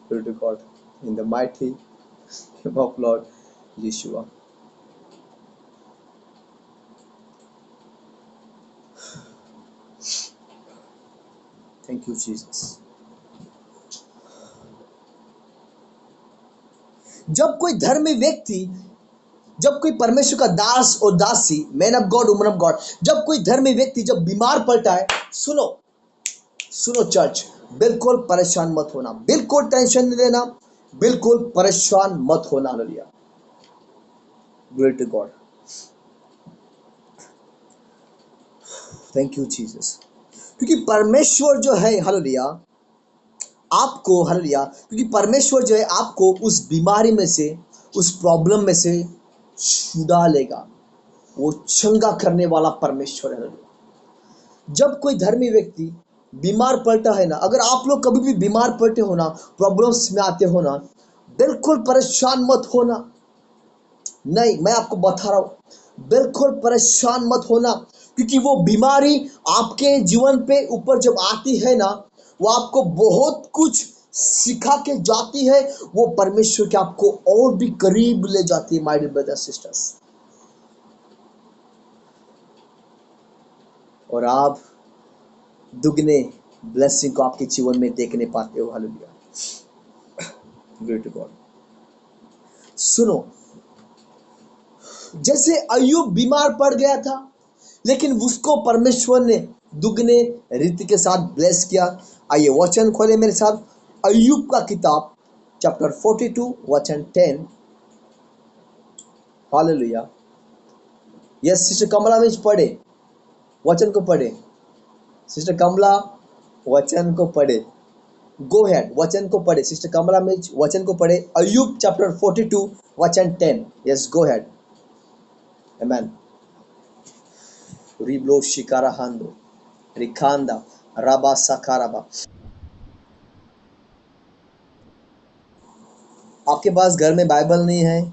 Glory to God, in the mighty name of Lord Yeshua। Thank you Jesus. जब कोई धर्मी व्यक्ति, जब कोई परमेश्वर का दास और दासी, man of God, woman of God, जब कोई धर्मी व्यक्ति जब बीमार पड़ता है, सुनो सुनो चर्च, बिल्कुल परेशान मत होना, बिल्कुल टेंशन नहीं लेना, बिल्कुल परेशान मत होना। Hallelujah. Glory to God, thank you Jesus. क्योंकि परमेश्वर जो है, हालेलुया, आपको, हालेलुया, क्योंकि परमेश्वर जो है आपको उस बीमारी में से, उस प्रॉब्लम में से छुड़ा लेगा। वो चंगा करने वाला परमेश्वर है। जब कोई धर्मी व्यक्ति बीमार पड़ता है ना, अगर आप लोग कभी भी बीमार पड़ते हो ना, प्रॉब्लम्स में आते हो ना, बिल्कुल परेशान मत होना। नहीं, मैं आपको बता रहा हूं, बिल्कुल परेशान मत होना। क्योंकि वो बीमारी आपके जीवन पे ऊपर जब आती है ना, वो आपको बहुत कुछ सिखा के जाती है, वो परमेश्वर के आपको और भी करीब ले जाती है माय डियर ब्रदर्स सिस्टर्स। और आप दुगने ब्लेसिंग को आपके जीवन में देखने पाते हो। Hallelujah, glory to God. सुनो, जैसे अय्यूब बीमार पड़ गया था, लेकिन उसको परमेश्वर ने दुगने रीति के साथ ब्लेस किया। आइए वचन खोले मेरे साथ, अय्यूब का किताब चैप्टर 42 वचन 10। हालेलुया। यस सिस्टर कमला में पढ़े, वचन को पढ़े। सिस्टर कमला वचन को पढ़े, गो हेड, वचन को पढ़े। सिस्टर कमला में वचन को पढ़े, अय्यूब चैप्टर 42 वचन 10। Yes go ahead. आमेन। रिब्लो शिकारा हांदो रिखांदा राबा सकाराबा। आपके पास घर में बाइबल नहीं है,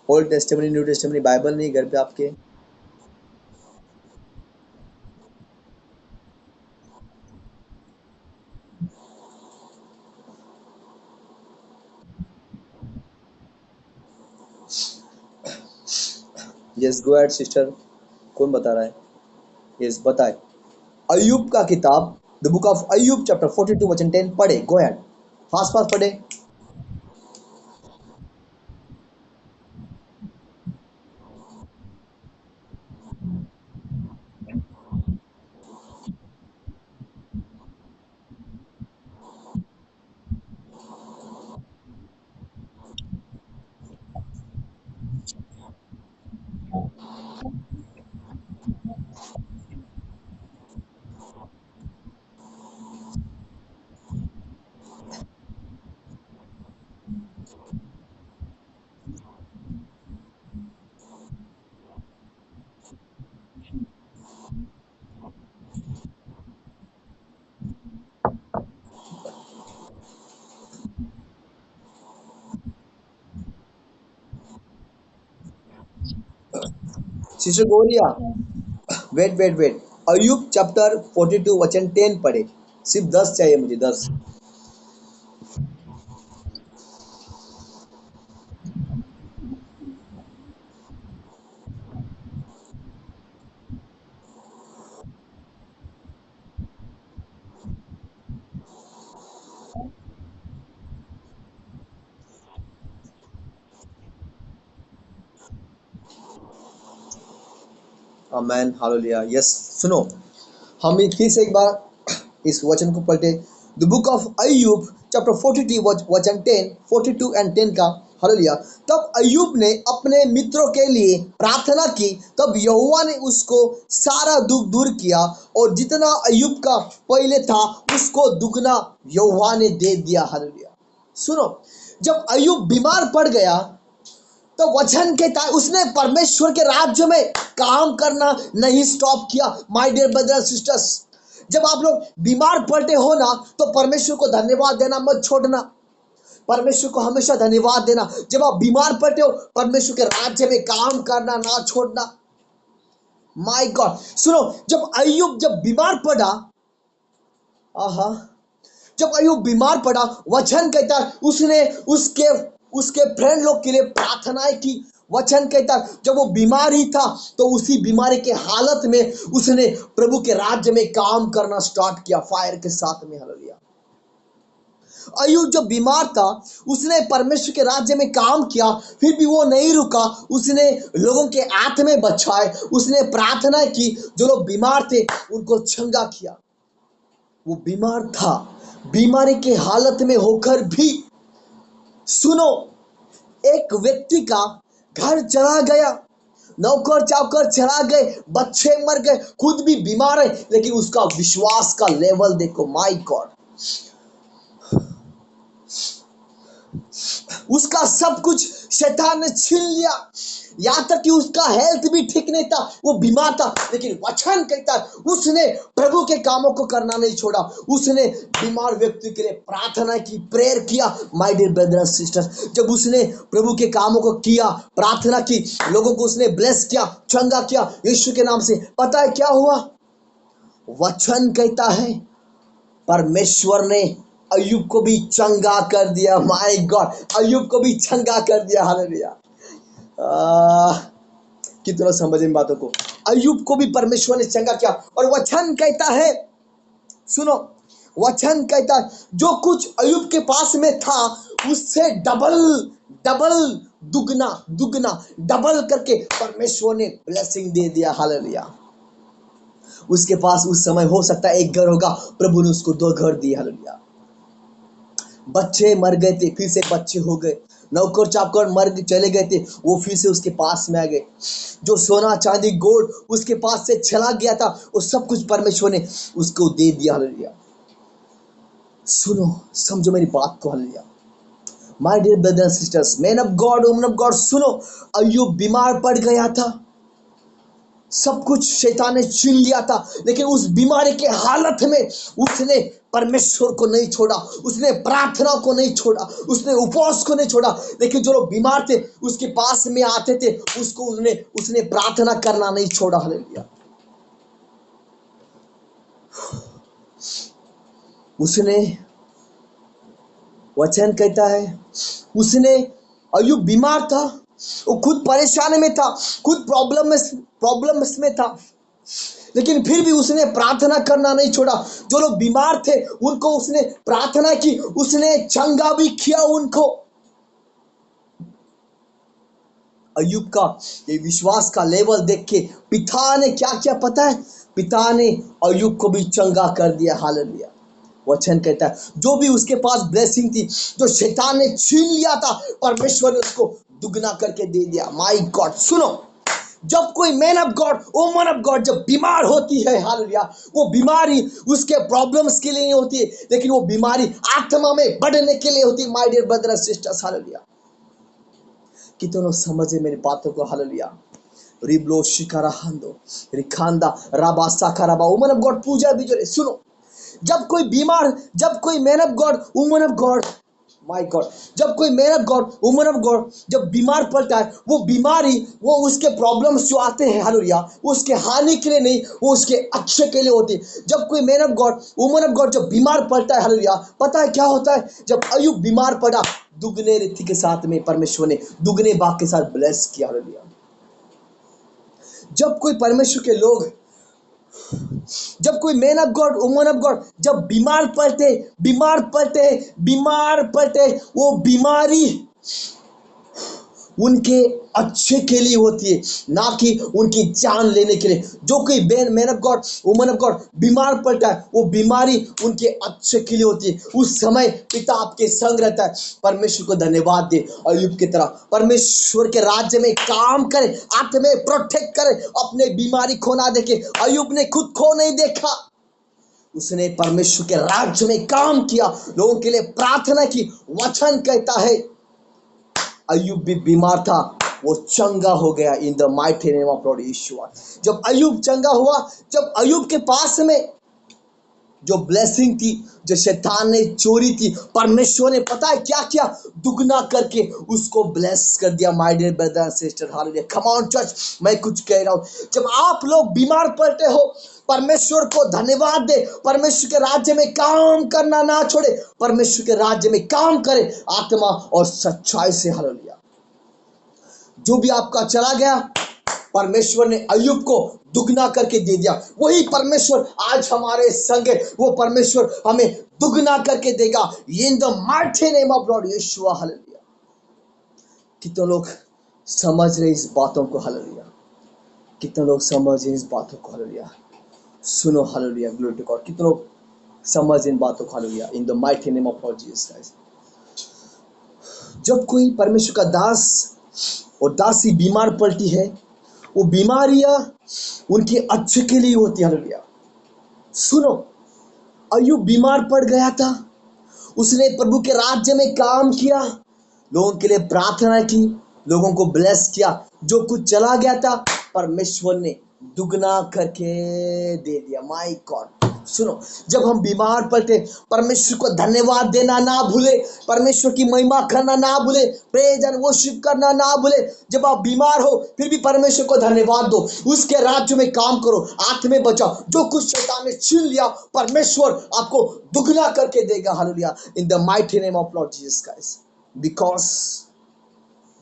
Old Testament New Testament Bible नहीं घर पे आपके? यस गो एट सिस्टर, कौन बता रहा है? यस बताए। अय्यूब का किताब द बुक ऑफ अय्यूब चैप्टर 42 वचन 10 पढ़े, गो एट, फास्ट फास्ट पढ़े। Sister Gloria, wait wait wait, अय्यूब चैप्टर 42 वचन 10 पढ़े, सिर्फ 10 चाहिए मुझे, 10। आमेन, हालेलुया। यस सुनो, हम फिर से एक बार इस वचन को पढ़ते, द बुक ऑफ अय्यूब चैप्टर 42 वचन 10, 42 एंड 10 का। हालेलुया। तब अय्यूब ने अपने मित्रों के लिए प्रार्थना की, तब यहोवा ने उसको सारा दुख दूर किया, और जितना अय्यूब का पहले था उसको दुगना यहोवा ने दे दिया। हालेलुया। सुनो, जब अय्यूब बीमार पड़ गया तो वचन कहता है उसने परमेश्वर के राज्य में काम करना नहीं स्टॉप किया। माय डियर ब्रदर सिस्टर्स, जब आप लोग बीमार पड़ते हो ना, तो परमेश्वर को धन्यवाद देना मत छोड़ना। परमेश्वर को हमेशा धन्यवाद देना। जब आप बीमार पड़ते हो, परमेश्वर के राज्य में काम करना ना छोड़ना। माय गॉड, सुनो, जब अय्यूब जब बीमार पड़ा, आहा, जब अय्यूब बीमार पड़ा, वचन कहता है उसने उसके उसके फ्रेंड लोग के लिए प्रार्थनाएं की। वचन कहता है जब वो बीमार ही था, तो उसी बीमारी के हालत में उसने प्रभु के राज्य में काम करना स्टार्ट किया फायर के साथ में। हालेलुया। अय्यूब जब बीमार था, उसने परमेश्वर के राज्य में काम किया, फिर भी वो नहीं रुका। उसने लोगों के आत्मे बचाए, उसने प्रार्थना की, जो लोग बीमार थे उनको चंगा किया। वो बीमार था, बीमारी के हालत में होकर भी, सुनो, एक व्यक्ति का घर चला गया, नौकर चाकर चला गए, बच्चे मर गए, खुद भी बीमार है, लेकिन उसका विश्वास का लेवल देखो। माय गॉड, उसका सब कुछ शैतान ने छीन लिया, यहां तक कि उसका हेल्थ भी ठीक नहीं था, वो बीमार था, लेकिन वचन कहता है उसने प्रभु के कामों को करना नहीं छोड़ा। उसने बीमार व्यक्ति के लिए प्रार्थना की, प्रेयर किया। माय डियर ब्रदर्स सिस्टर्स, जब उसने प्रभु के कामों को किया, प्रार्थना की, लोगों को उसने ब्लेस किया, चंगा किया यीशु के नाम से, पता है क्या हुआ? वचन कहता है परमेश्वर ने अय्यूब को भी चंगा कर दिया। माय गॉड, अय्यूब को भी चंगा कर दिया। हालेलुया। कितना समझ इन बातों को। अय्यूब को भी परमेश्वर ने चंगा किया। और वचन कहता है, सुनो, वचन कहता है जो कुछ अय्यूब के पास में था उससे डबल डबल दुगना दुगना डबल करके परमेश्वर ने ब्लेसिंग दे दिया। हालेलुया। उसके पास उस समय हो सकता है एक घर होगा, प्रभु ने उसको 2 घर दिए। हालेलुया। बच्चे मर गए थे, फिर से बच्चे हो गए। नौकर चाकर मर चले गए थे, वो फिर से उसके पास में आ गए। जो सोना चांदी गोल्ड उसके पास से चला गया था, वो सब कुछ परमेश्वर ने उसको दे दिया। हालेलुया। सुनो, समझो मेरी बात को। Hallelujah. My dear brothers and sisters, man of God, woman of God, सुनो, अय्यूब बीमार पड़ गया था। सब कुछ शैतान ने छीन लिया था, लेकिन उस बीमारी के हालत में उसने परमेश्वर को नहीं छोड़ा, उसने प्रार्थना को नहीं छोड़ा, उसने उपवास को नहीं छोड़ा। लेकिन जो लोग बीमार थे उसके पास में आते थे, उसको उसने प्रार्थना करना नहीं छोड़ा। हालेलुया। उसने, वचन कहता है, उसने, अय्यूब बीमार था, वो खुद परेशानी में था, खुद प्रॉब्लम्स में था, लेकिन फिर भी उसने प्रार्थना करना नहीं छोड़ा। जो लोग बीमार थे उनको उसने प्रार्थना की, उसने चंगा भी किया उनको। अय्यूब का ये विश्वास का लेवल देख के पिता ने क्या किया पता है? पिता ने अय्यूब को भी चंगा कर दिया। हालेलुया। वचन कहता है जो भी उसके पास ब्लेसिंग थी, जो शैतान ने छीन लिया था, परमेश्वर ने उसको दुगना करके दे दिया। माय गॉड, सुनो, जब कोई man of God, woman of God जब बीमार होती है, हालेलुया, वो बीमारी उसके प्रॉब्लम्स के लिए नहीं होती है, लेकिन वो बीमारी आत्मा में बढ़ने के लिए होती है। My dear brother and sisters, hallelujah. कितनों समझे मेरी बातों को। हालेलुया। रिब्लो शिकारा हंदो रिखांदा राबासा खराबा, वुमन ऑफ गॉड पूजा भी जोरे। सुनो, जब कोई बीमार, जब कोई man of God, woman of God, my God, जब कोई man of God, woman of God जब बीमार पड़ता है, वो बीमारी, वो उसके प्रॉब्लम्स जो आते हैं, हालेलुया, वो उसके हानि के लिए नहीं, वो उसके अच्छे के लिए होती है। जब कोई man of God, woman of God जब बीमार पड़ता है, हालेलुया, पता है क्या होता है? जब अय्यूब बीमार पड़ा, दुगने रीति के साथ में परमेश्वर ने दुगने भाग के साथ ब्लेस किया। हालेलुया। जब कोई परमेश्वर के लोग, जब कोई man of God, woman of God जब बीमार पड़ते, वो बीमारी उनके अच्छे के लिए होती है, ना कि उनकी जान लेने के लिए। जो कोई man of God, woman of God बीमार पड़ता है, वो बीमारी उनके अच्छे के लिए होती है। उस समय पिता आपके संग रहता है। परमेश्वर को धन्यवाद दे, अय्यूब की तरह परमेश्वर के राज्य में काम करे, आत्मा में प्रोटेक्ट करे, अपने बीमारी खो ना देखे। अय्यूब ने खुद खो नहीं देखा, उसने परमेश्वर के राज्य में काम किया, लोगों के लिए प्रार्थना की। वचन कहता है अय्यूब भी बीमार था, वो चंगा हो गया in the mighty name of Lord Yeshua. जब अय्यूब चंगा हुआ, जब अय्यूब के पास में जो ब्लेसिंग थी, जो शैतान ने चोरी थी, परमेश्वर ने पता है क्या किया? दुगना करके उसको ब्लेस कर दिया। My dear brother and sister, hallelujah. Come on church, मैं कुछ कह रहा हूं। जब आप लोग बीमार पड़ते हो, परमेश्वर को धन्यवाद दे, परमेश्वर के राज्य में काम करना ना छोड़े, परमेश्वर के राज्य में काम करे आत्मा और सच्चाई से। हालेलुया। जो भी आपका चला गया, परमेश्वर ने अय्यूब को दुगना करके दे दिया। वही परमेश्वर आज हमारे संग है, वो परमेश्वर हमें दुगना करके देगा in the mighty name of Lord Yeshua. Hallelujah. कितने लोग समझ रहे इस बातों को? हालेलुया। कितने लोग समझ रहे इस बातों को? हालेलुया। सुनो, हालेलुया, ग्लोरी टू गॉड। कितने लोग समझ इन बातों को? Hallelujah. In the mighty name of Lord Jesus Christ. जब कोई परमेश्वर का दास और दासी बीमार पड़ती है, वो बीमारियां उनके अच्छे के लिए होती है। हालेलुया। सुनो, अय्यूब बीमार पड़ गया था, उसने प्रभु के राज्य में काम किया, लोगों के लिए प्रार्थना की, लोगों को ब्लेस किया। जो कुछ चला गया था, परमेश्वर ने दुगना करके दे दिया। माय गॉड, सुनो, जब हम बीमार पड़ते, परमेश्वर को धन्यवाद देना ना भूले, परमेश्वर की महिमा करना ना भूले, प्रेज एंड वर्शिप करना ना भूले। जब आप बीमार हो फिर भी परमेश्वर को धन्यवाद दो, उसके राज्य में काम करो, आत्मा में बचाओ। जो कुछ शैतान ने छीन लिया, परमेश्वर आपको दुगना करके देगा। Hallelujah, in the mighty name of Lord Jesus Christ, because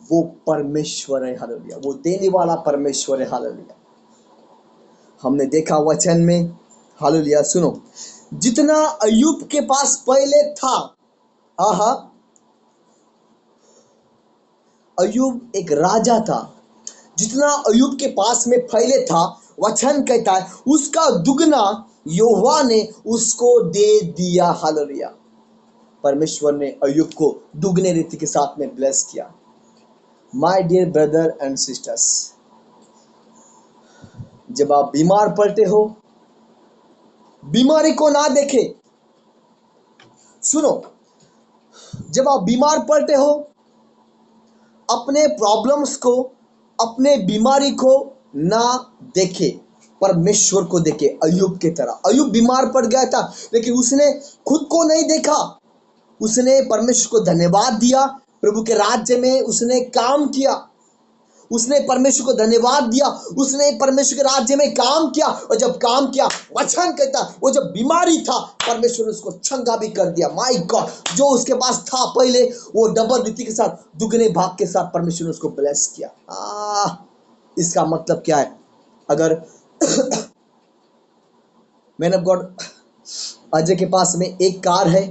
वो परमेश्वर है। हालेलुया, वो देने वाला परमेश्वर है। हालेलुया, हमने देखा वचन में। हालेलुया, सुनो, जितना अय्यूब के पास पहले था, आहा, अय्यूब एक राजा था, जितना अय्यूब के पास में पहले था, वचन कहता है उसका दुगना यहोवा ने उसको दे दिया। हालेलुया, परमेश्वर ने अय्यूब को दुगने रीति के साथ में ब्लेस किया। My dear brother and sisters, जब आप बीमार पड़ते हो, बीमारी को ना देखे। सुनो, जब आप बीमार पड़ते हो, अपने प्रॉब्लम्स को, अपने बीमारी को ना देखे, परमेश्वर को देखे। अय्यूब की तरह, अय्यूब बीमार पड़ गया था लेकिन उसने खुद को नहीं देखा, उसने परमेश्वर को धन्यवाद दिया, प्रभु के राज्य में उसने काम किया, उसने परमेश्वर को धन्यवाद दिया, उसने परमेश्वर के राज्य में काम किया। और जब काम किया, वचन कहता, वो जब बीमारी था, परमेश्वर ने उसको चंगा भी कर दिया। माय गॉड, जो उसके पास था पहले, वो डबल रीति के साथ, दुगने भाग के साथ परमेश्वर ने उसको ब्लेस किया। इसका मतलब क्या है? अगर मैन ऑफ गॉड अजय के पास में एक कार है,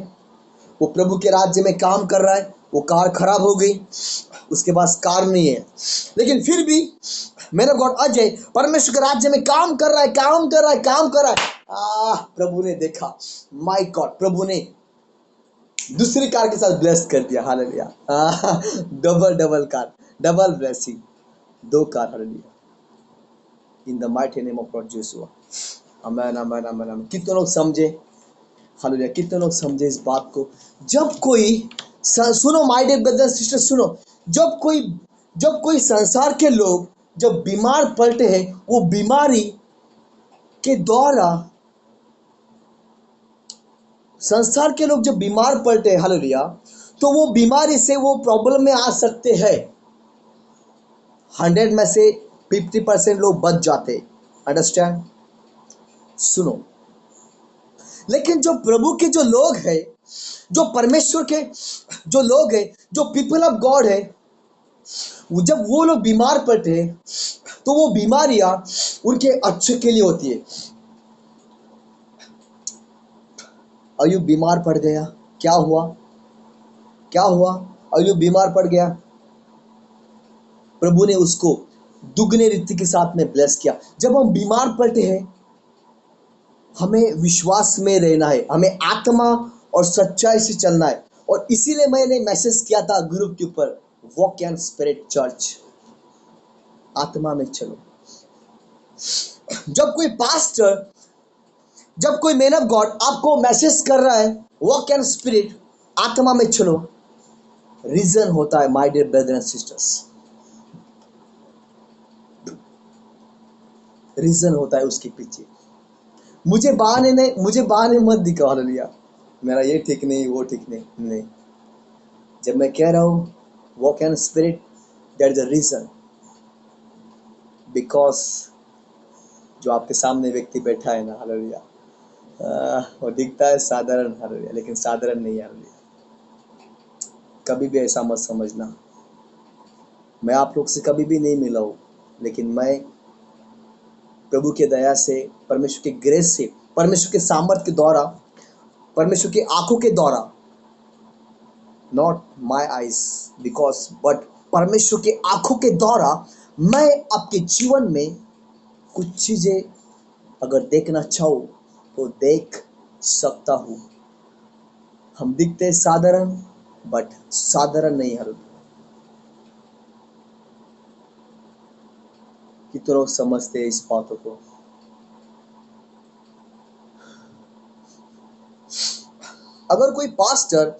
वो प्रभु के राज्य में काम कर रहा है, वो कार खराब हो गई, उसके पास कार नहीं है, लेकिन फिर भी मैन ऑफ गॉड अजय परमेश्वर के राज्य में काम कर रहा है, काम कर रहा है, काम कर रहा है। प्रभु ने देखा, माय गॉड, प्रभु ने दूसरी कार के साथ ब्लेस कर दिया। Hallelujah, double car, double blessing, दो car. Hallelujah, in the mighty name of Lord Yeshu. Amen, amen, amen, amen. कितने लोग समझे? हालेलुया, कितने लोग समझे इस बात को? जब कोई, सुनो माय डियर ब्रदर सिस्टर, सुनो, जब कोई संसार के लोग जब बीमार पड़ते हैं, वो बीमारी के द्वारा, संसार के लोग जब बीमार पड़ते हैं, हालेलुया, तो वो बीमारी से, वो प्रॉब्लम में आ सकते हैं। 100 में से 50% लोग बच जाते, अंडरस्टैंड? सुनो, लेकिन जो प्रभु के जो लोग हैं, जो परमेश्वर के जो लोग हैं, जो पीपल ऑफ गॉड है, जब वो लोग बीमार पड़ते हैं, तो वो बीमारियां उनके अच्छे के लिए होती है। अय्यूब बीमार पड़ गया, क्या हुआ? क्या हुआ? अय्यूब बीमार पड़ गया, प्रभु ने उसको दुगने रीति के साथ में ब्लेस किया। जब हम बीमार पड़ते हैं, हमें विश्वास में रहना है, हमें आत्मा और सच्चाई से चलना है। और इसीलिए मैंने मैसेज किया था ग्रुप के ऊपर, वॉक एंड स्पिरिट चर्च, आत्मा में चलो। जब कोई पास्टर, जब कोई मैन ऑफ गॉड आपको मैसेज कर रहा है, वॉक एंड स्पिरिट, आत्मा में चलो, रीजन होता है my dear brother and sisters, reason होता है उसके पीछे। मुझे बहाने मत दिखाओ। हालेलुया, मेरा ये ठीक नहीं, वो ठीक नहीं। जब मैं कह रहा हूँ walk and spirit, that is the reason, because जो आपके सामने व्यक्ति बैठा है ना, हालेलुया, वो दिखता है साधारण, हालेलुया, लेकिन साधारण नहीं है। हालेलुया, कभी भी ऐसा मत समझना। मैं आप लोग से कभी भी नहीं मिला हूँ, लेकिन मैं प्रभु के दया से, परमेश्वर के ग्रेस से, परमेश्वर के सामर्थ्य के द्वारा, परमेश्वर की आंखों के द्वारा, not my eyes because, but परमेश्वर के आंखों के द्वारा मैं आपके जीवन में कुछ चीजें अगर देखना चाहूँ तो देख सकता हूँ। हम दिखते साधारण, बट साधारण नहीं है। कितने लोग समझते हैं इस बातों को? अगर कोई पास्टर,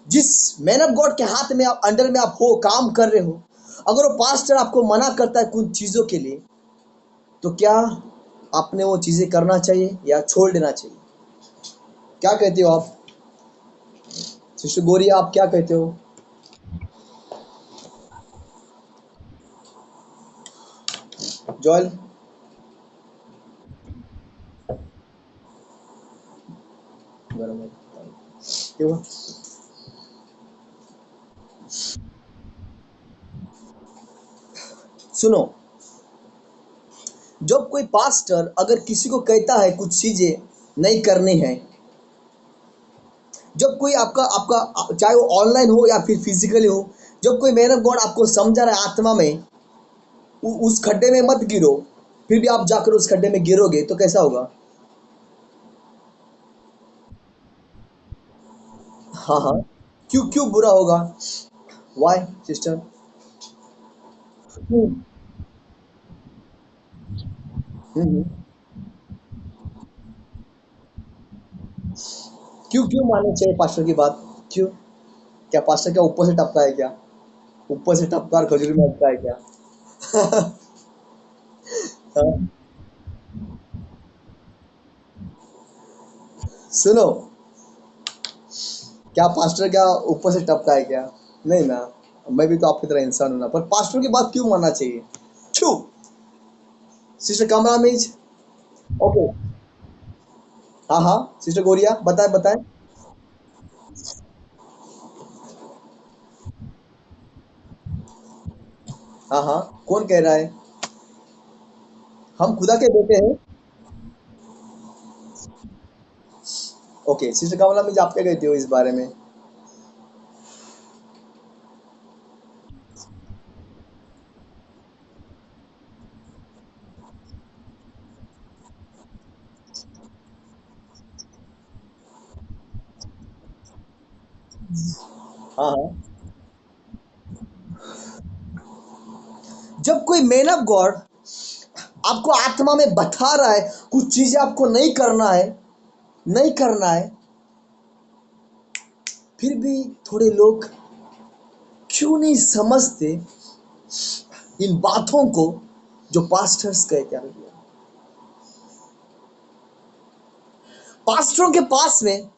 जिस मैन ऑफ गॉड के हाथ में, आप अंडर में आप हो, काम कर रहे हो, अगर वो पास्टर आपको मना करता है कुछ चीजों के लिए, तो क्या आपने वो चीजें करना चाहिए या छोड़ देना चाहिए? क्या कहते हो आप? सिस्टर गोरिया, आप क्या कहते हो? जॉयल? बराबर। क्यों? सुनो, जब कोई पास्टर अगर किसी को कहता है कुछ चीजें नहीं करनी है, जब कोई आपका आपका चाहे वो ऑनलाइन हो या फिर फिजिकली हो, जब कोई मैन ऑफ गॉड आपको समझा रहा है आत्मा में, उस खड्डे में मत गिरो, फिर भी आप जाकर उस खड्डे में गिरोगे तो कैसा होगा? हाँ हाँ। क्यों क्यों बुरा होगा? Why sister? Hmm hmm. क्यों क्यों मानना चाहिए पास्टर की बात? क्यों? क्या पास्टर क्या ऊपर से टपका है क्या? ऊपर से टपका और खजूरी में अटका है क्या? हाँ? सुनो, क्या पास्टर क्या ऊपर से टपका है क्या? नहीं ना। मैं भी तो आपकी तरह इंसान हूं ना, पर पास्टर की बात क्यों मानना चाहिए? क्यों? सिस्टर कमरा मीज? ओके। हाँ हाँ। सिस्टर गोरिया, बताए बताए। हाँ हाँ। कौन कह रहा है? हम खुदा के बेटे हैं। ओके सिस्टर कमला मीज, आप क्या कहते हो इस बारे में? हाँ हाँ। जब कोई मैन ऑफ गॉड आपको आत्मा में बता रहा है कुछ चीजें आपको नहीं करना है, नहीं करना है, फिर भी थोड़े लोग क्यों नहीं समझते इन बातों को जो पास्टर्स कहते हैं? पास्टरों के पास में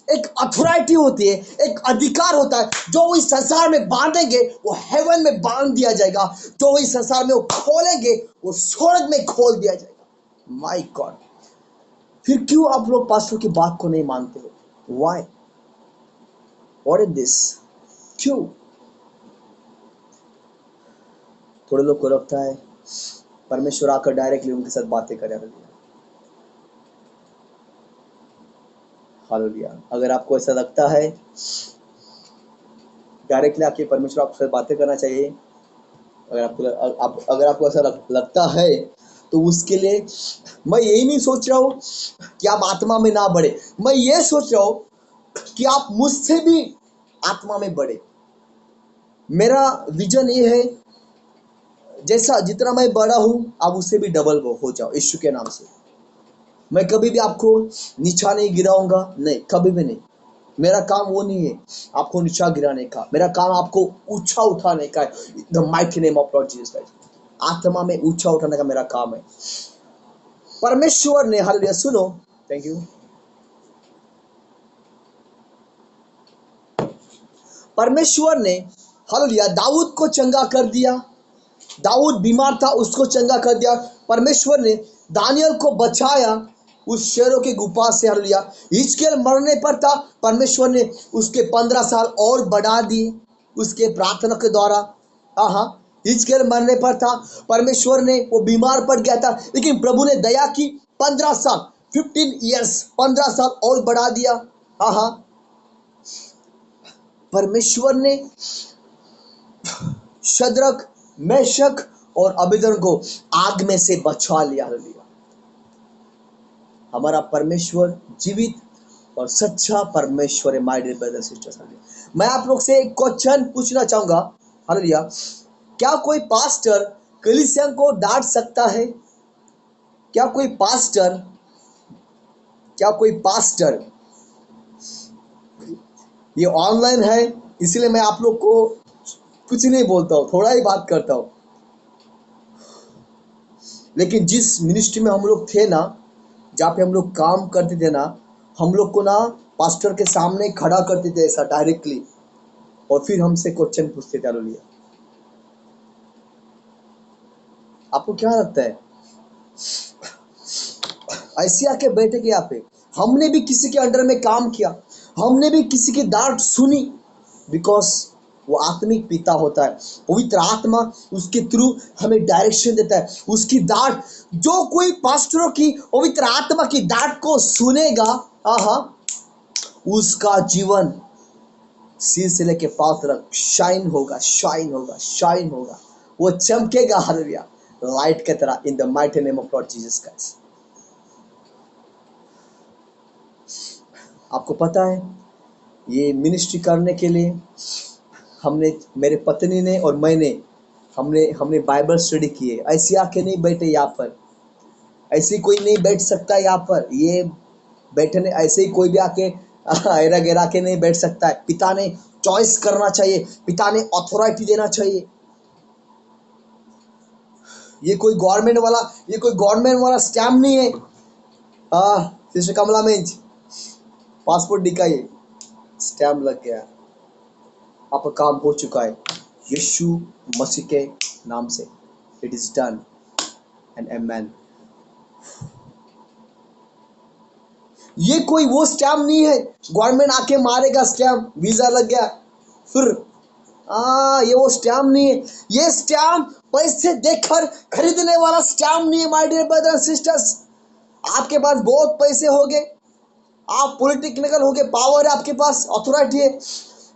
एक अथॉरिटी होती है, एक अधिकार होता है। जो वो इस संसार में बांधेंगे वो हेवन में बांध दिया जाएगा, जो वो इस संसार में वो खोलेंगे वो स्वर्ग में खोल दिया जाएगा। My God! फिर क्यों आप लोग पास्टर की बात को नहीं मानते हो? व्हाई? What is this? क्यों? थोड़े लोग को लगता है परमेश्वर आकर डायरेक्टली उनके साथ बातें करे। हालेलुया! अगर आपको ऐसा लगता है डायरेक्टली आके परमेश्वर आपसे बातें करना चाहिए, अगर आपको ऐसा लगता है, तो उसके लिए मैं यही नहीं सोच रहा हूँ कि आप आत्मा में ना बढ़े। मैं ये सोच रहा हूँ कि आप मुझसे भी आत्मा में बढ़े। मेरा विजन ये है, जैसा जितना मैं बड़ा हूँ आप उससे भी डबल हो जाओ यीशु के नाम से। मैं कभी भी आपको नीचा नहीं गिराऊंगा, नहीं, कभी भी नहीं। मेरा काम वो नहीं है आपको नीचा गिराने का, मेरा काम आपको ऊंचा उठाने का है। The mighty name of Lord Jesus Christ. आत्मा में ऊंचा उठाने का मेरा काम है। परमेश्वर ने, हालेलुया, सुनो, थैंक यू। परमेश्वर ने, हालेलुया, दाऊद को चंगा कर दिया। दाऊद बीमार था, उसको चंगा कर दिया। परमेश्वर ने दानियल को बचाया उस शेरों के गुफा से। हालेलुया! हिजकिय्याह मरने पर था, परमेश्वर ने उसके 15 साल और बढ़ा दिए उसके प्रार्थना के द्वारा। हाँ हाँ। हिजकिय्याह मरने पर था, परमेश्वर ने, वो बीमार पड़ गया था, लेकिन प्रभु ने दया की, 15 साल, 15 ईयर्स, 15 साल और बढ़ा दिया। हाँ हाँ। परमेश्वर ने शद्रक, मेशक और अबेदन को आग में से बचा लिया। हालेलुया! हमारा परमेश्वर जीवित और सच्चा परमेश्वर है। माय डियर ब्रदर सिस्टर्स, मैं आप लोग से एक क्वेश्चन पूछना चाहूंगा। हालेलुया! क्या कोई पास्टर कलीसिया को डांट सकता है? क्या कोई पास्टर, क्या कोई पास्टर, ये ऑनलाइन है इसीलिए मैं आप लोग को कुछ नहीं बोलता हूँ, थोड़ा ही बात करता हूँ। लेकिन जिस मिनिस्ट्री में हम लोग थे ना, जहाँ पे हम लोग काम करते थे ना, हम लोग को ना पास्टर के सामने खड़ा करते थे ऐसा डायरेक्टली, और फिर हमसे क्वेश्चन पूछते थे। हालेलुया। आपको क्या लगता है, आसिया के बेटे के यहाँ पे हमने भी किसी के अंडर में काम किया, हमने भी किसी की डांट सुनी, बिकॉज वो आत्मिक पिता होता है। पवित्र आत्मा उसके थ्रू हमें डायरेक्शन देता है। उसकी डांट, जो कोई पास्टरों की पवित्र आत्मा की डांट को सुनेगा, आहा, उसका जीवन सिर से लेके पांव तक शाइन होगा, शाइन होगा, शाइन होगा। वो चमकेगा, हालेलुया, लाइट की तरह, इन the mighty name of Lord Jesus Christ. आपको पता है, ये मिनिस्ट्री करने के लिए हमने, मेरे पत्नी ने और मैंने, हमने हमने बाइबल स्टडी की है। ऐसे आके नहीं बैठे यहाँ पर, ऐसे कोई नहीं बैठ सकता यहाँ पर। ये बैठने ऐसे ही कोई भी आके ऐरा गिरा के नहीं बैठ सकता है। पिता ने चॉइस करना चाहिए, पिता ने अथॉरिटी देना चाहिए। ये कोई गवर्नमेंट वाला स्टैम्प नहीं है। सिस्टर कमला मिंज, पासपोर्ट दिखाइए, स्टैम्प लग गया, आपका काम हो चुका है यीशु मसीह के नाम से। इट इज डन एंड आमेन। ये कोई वो स्टैम्प नहीं है, गवर्नमेंट आके मारेगा स्टैम्प, वीजा लग गया फिर। ये वो स्टैम्प नहीं है। ये स्टैम्प पैसे देकर खरीदने वाला स्टैम्प नहीं है। माय डियर ब्रदर सिस्टर्स, आपके पास बहुत पैसे हो गए, आप पॉलिटिकल हो गए, पावर है आपके पास, अथॉरिटी है,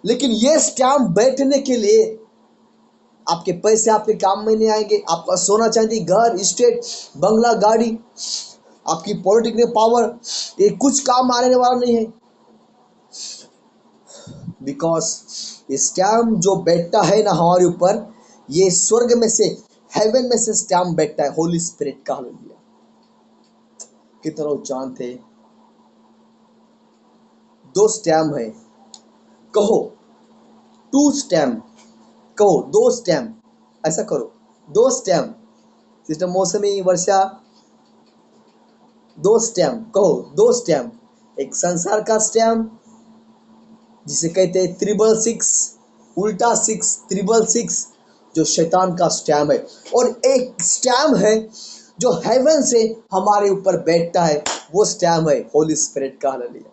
लेकिन ये स्टैम्प बैठने के लिए आपके पैसे आपके काम में नहीं आएंगे। आपका सोना चांदी, घर, स्टेट, बंगला, गाड़ी, आपकी पॉलिटिकल पावर, ये कुछ काम आने वाला नहीं है। बिकॉज ये स्टैम्प जो बैठता है ना हमारे ऊपर, ये स्वर्ग में से, हेवन में से स्टैम्प बैठता है, होली स्पिरिट का। हालेलुया। कितने लोग जानते हैं, दो स्टैम्प है, कहो टू स्टैम्प, कहो दो स्टैम्प, ऐसा करो, दो स्टैम्प। सिस्टर मौसमी, वर्षा, दो स्टैम्प कहो, दो स्टैम्प। एक संसार का स्टैम्प जिसे कहते हैं 666, उल्टा 666, जो शैतान का स्टैम्प है, और एक स्टैम्प है जो हेवन से हमारे ऊपर बैठता है, वो स्टैम्प है होली स्पिरिट का। हालेलुया।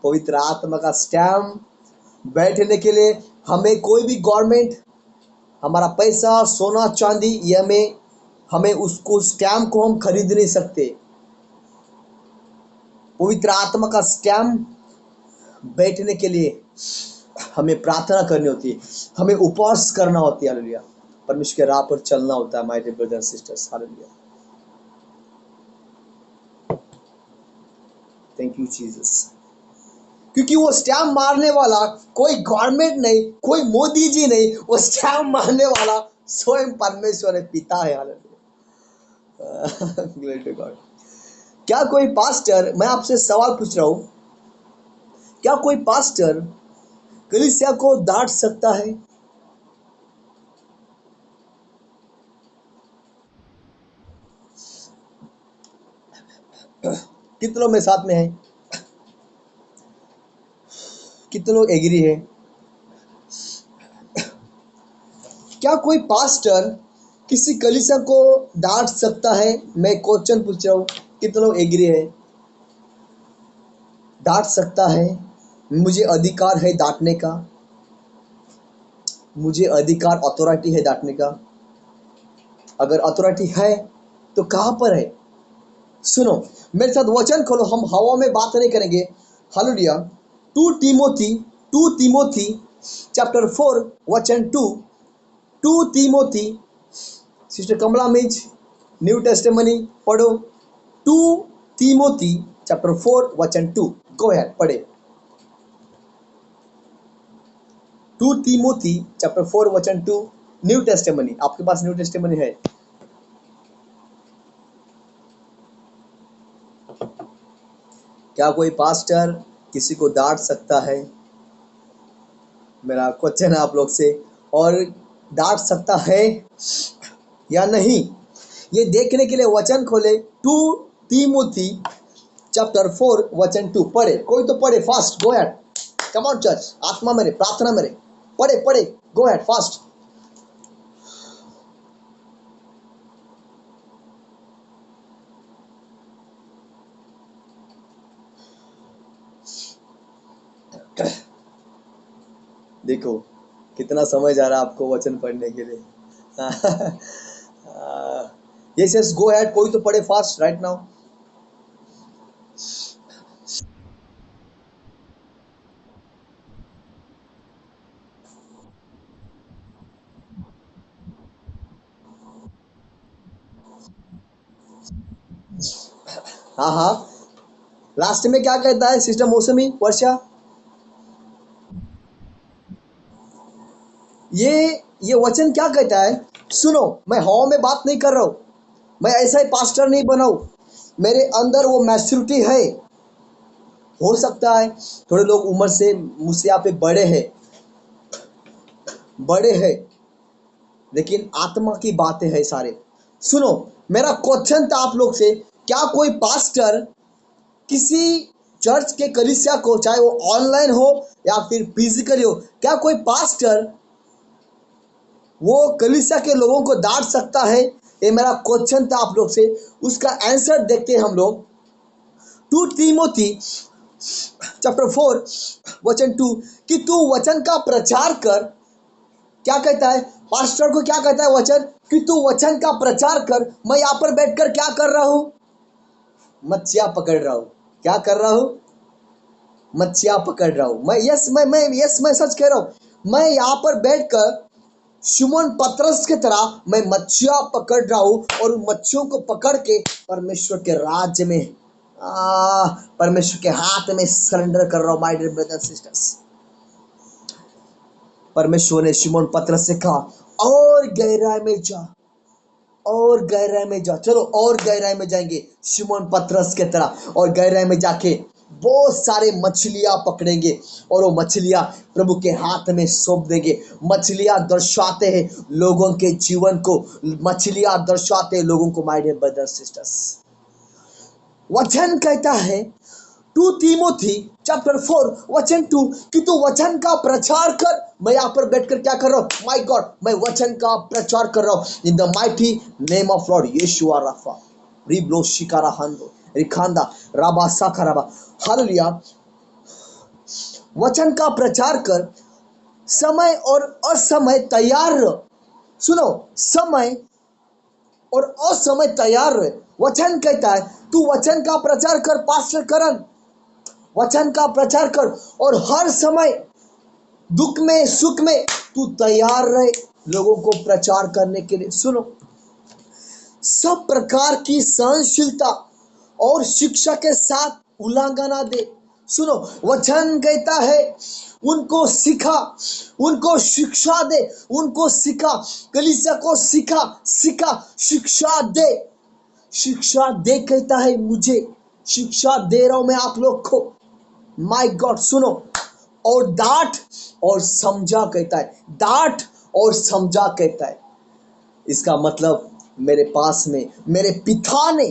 पवित्र आत्मा का स्टैम्प बैठने के लिए हमें कोई भी गवर्नमेंट, हमारा पैसा, सोना चांदी, ये हमें उसको स्टैम्प को हम खरीद नहीं सकते। पवित्र आत्मा का स्टैम्प बैठने के लिए हमें प्रार्थना करनी होती है, हमें उपवास करना होती है। हालेलुया। परमेश्वर के राह पर चलना होता है, my dear brothers and sisters. Hallelujah. Thank you Jesus. क्योंकि वो स्टैम्प मारने वाला कोई गवर्नमेंट नहीं, कोई मोदी जी नहीं, वो स्टैम्प मारने वाला स्वयं परमेश्वर है, पिता है। हालेलुया। Glory to God. क्या कोई पास्टर, मैं आपसे सवाल पूछ रहा हूं, क्या कोई पास्टर कलीसिया को डांट सकता है? कितने लोग मेरे साथ में हैं? कितने लोग एग्री है? क्या कोई पास्टर किसी कलीसिया को डांट सकता है? मैं क्वेश्चन पूछ रहा हूँ, कितने लोग एग्री है? डांट सकता है, मुझे अधिकार है डांटने का, मुझे अधिकार, अथॉरिटी है डांटने का। अगर अथॉरिटी है तो कहाँ पर है? सुनो मेरे साथ, वचन खोलो, हम हवा में बात नहीं करेंगे। हालेलुया। 2 तीमोथी चैप्टर 4 वचन 2। 2 तीमोथी, सिस्टर कमला मिंज, न्यू टेस्टिमनी पढ़ो। 2 तीमोथी चैप्टर 4 वचन 2, गो अहेड, पढ़े। 2 तीमोथी चैप्टर 4 वचन 2, न्यू टेस्टिमनी। आपके पास न्यू टेस्टिमनी है? क्या कोई पास्टर किसी को डांट सकता है? मेरा क्वेश्चन है आप लोग से। और डांट सकता है या नहीं, ये देखने के लिए वचन खोले 2 तीमुथी चैप्टर 4 वचन 2 पढ़े। कोई तो पढ़े, fast, go ahead, come on church, आत्मा मेरे, प्रार्थना मेरे, पढ़े पढ़े, गो अहेड फास्ट। देखो कितना समय जा रहा है आपको वचन पढ़ने के लिए। यस यस, गो अहेड, कोई तो पढ़े फास्ट राइट नाउ। हाँ हाँ, लास्ट में क्या कहता है सिस्टर मौसमी वर्षा? ये वचन क्या कहता है? सुनो, मैं हवा में बात नहीं कर रहा हूं, मैं ऐसा ही पास्टर नहीं बनाऊं, मेरे अंदर वो मैच्योरिटी है। हो सकता है थोड़े लोग उम्र से मुझसे यहाँ पे बड़े हैं, लेकिन आत्मा की बातें हैं सारे। सुनो, मेरा क्वेश्चन था आप लोग से, क्या कोई पास्टर किसी चर्च के कलीसिया को, चाहे वो ऑनलाइन हो या फिर फिजिकली हो, क्या कोई पास्टर वो कलीसिया के लोगों को डांट सकता है? ये मेरा क्वेश्चन था आप लोग से, उसका आंसर देखते हैं हम लोग। 2 तीमोथी चैप्टर 4 वचन 2 कि तू वचन का प्रचार कर। क्या कहता है पास्टर को? क्या कहता है वचन? कि तू वचन का प्रचार कर। मैं यहां पर बैठकर क्या कर रहा हूं? मच्छियां पकड़ रहा हूं। क्या कर रहा हूं? मच्छियां पकड़ रहा हूं। मैं सच कह रहा हूं। मैं यहां पर बैठकर शिमोन पतरस की तरह मैं मच्छियां पकड़ रहा हूं, और उन मच्छियों को पकड़ के परमेश्वर के राज्य में, परमेश्वर के हाथ में सरेंडर कर रहा हूं। माय डियर ब्रदर्स सिस्टर्स, परमेश्वर ने शिमोन पतरस से कहा और गहराई में जा, और गहराई में जा। चलो और गहराई में जाएंगे शिमोन पतरस के तरह, और गहराई में जाके बहुत सारे मछलियां पकड़ेंगे, और वो मछलियां प्रभु के हाथ में सौंप देंगे। मछलियां दर्शाते हैं लोगों के जीवन को, मछलियां दर्शाते हैं लोगों को। माय डियर ब्रदर्स सिस्टर्स, वचन कहता है 2 तीमोथी चैप्टर 4 वचन 2 कि तू वचन का प्रचार कर। मैं यहां पर बैठकर क्या कर रहा हूं? माय गॉड, मैं वचन का प्रचार कर रहा हूं in the mighty name of Lord Yeshua Rapha रिब्लो शिकारा हंदो रिखांदा राबा साखराबा। हालेलुया। वचन का प्रचार कर, समय और असमय तैयार रह। सुनो, समय और असमय तैयार रहे। वचन कहता है तू वचन का प्रचार कर। पास्टर करण, वचन का प्रचार कर, और हर समय दुख में सुख में तू तैयार रहे लोगों को प्रचार करने के लिए। सुनो, सब प्रकार की सहनशीलता और शिक्षा के साथ उल्लंघना दे। सुनो, वचन कहता है उनको सिखा, उनको शिक्षा दे, उनको सिखा, कलीसिया को सिखा शिक्षा दे। शिक्षा दे कहता है, मुझे शिक्षा दे रहा हूं मैं आप लोग को। माय गॉड, सुनो, और डांट और समझा कहता है, डांट और समझा कहता है। इसका मतलब मेरे पास में मेरे पिता ने,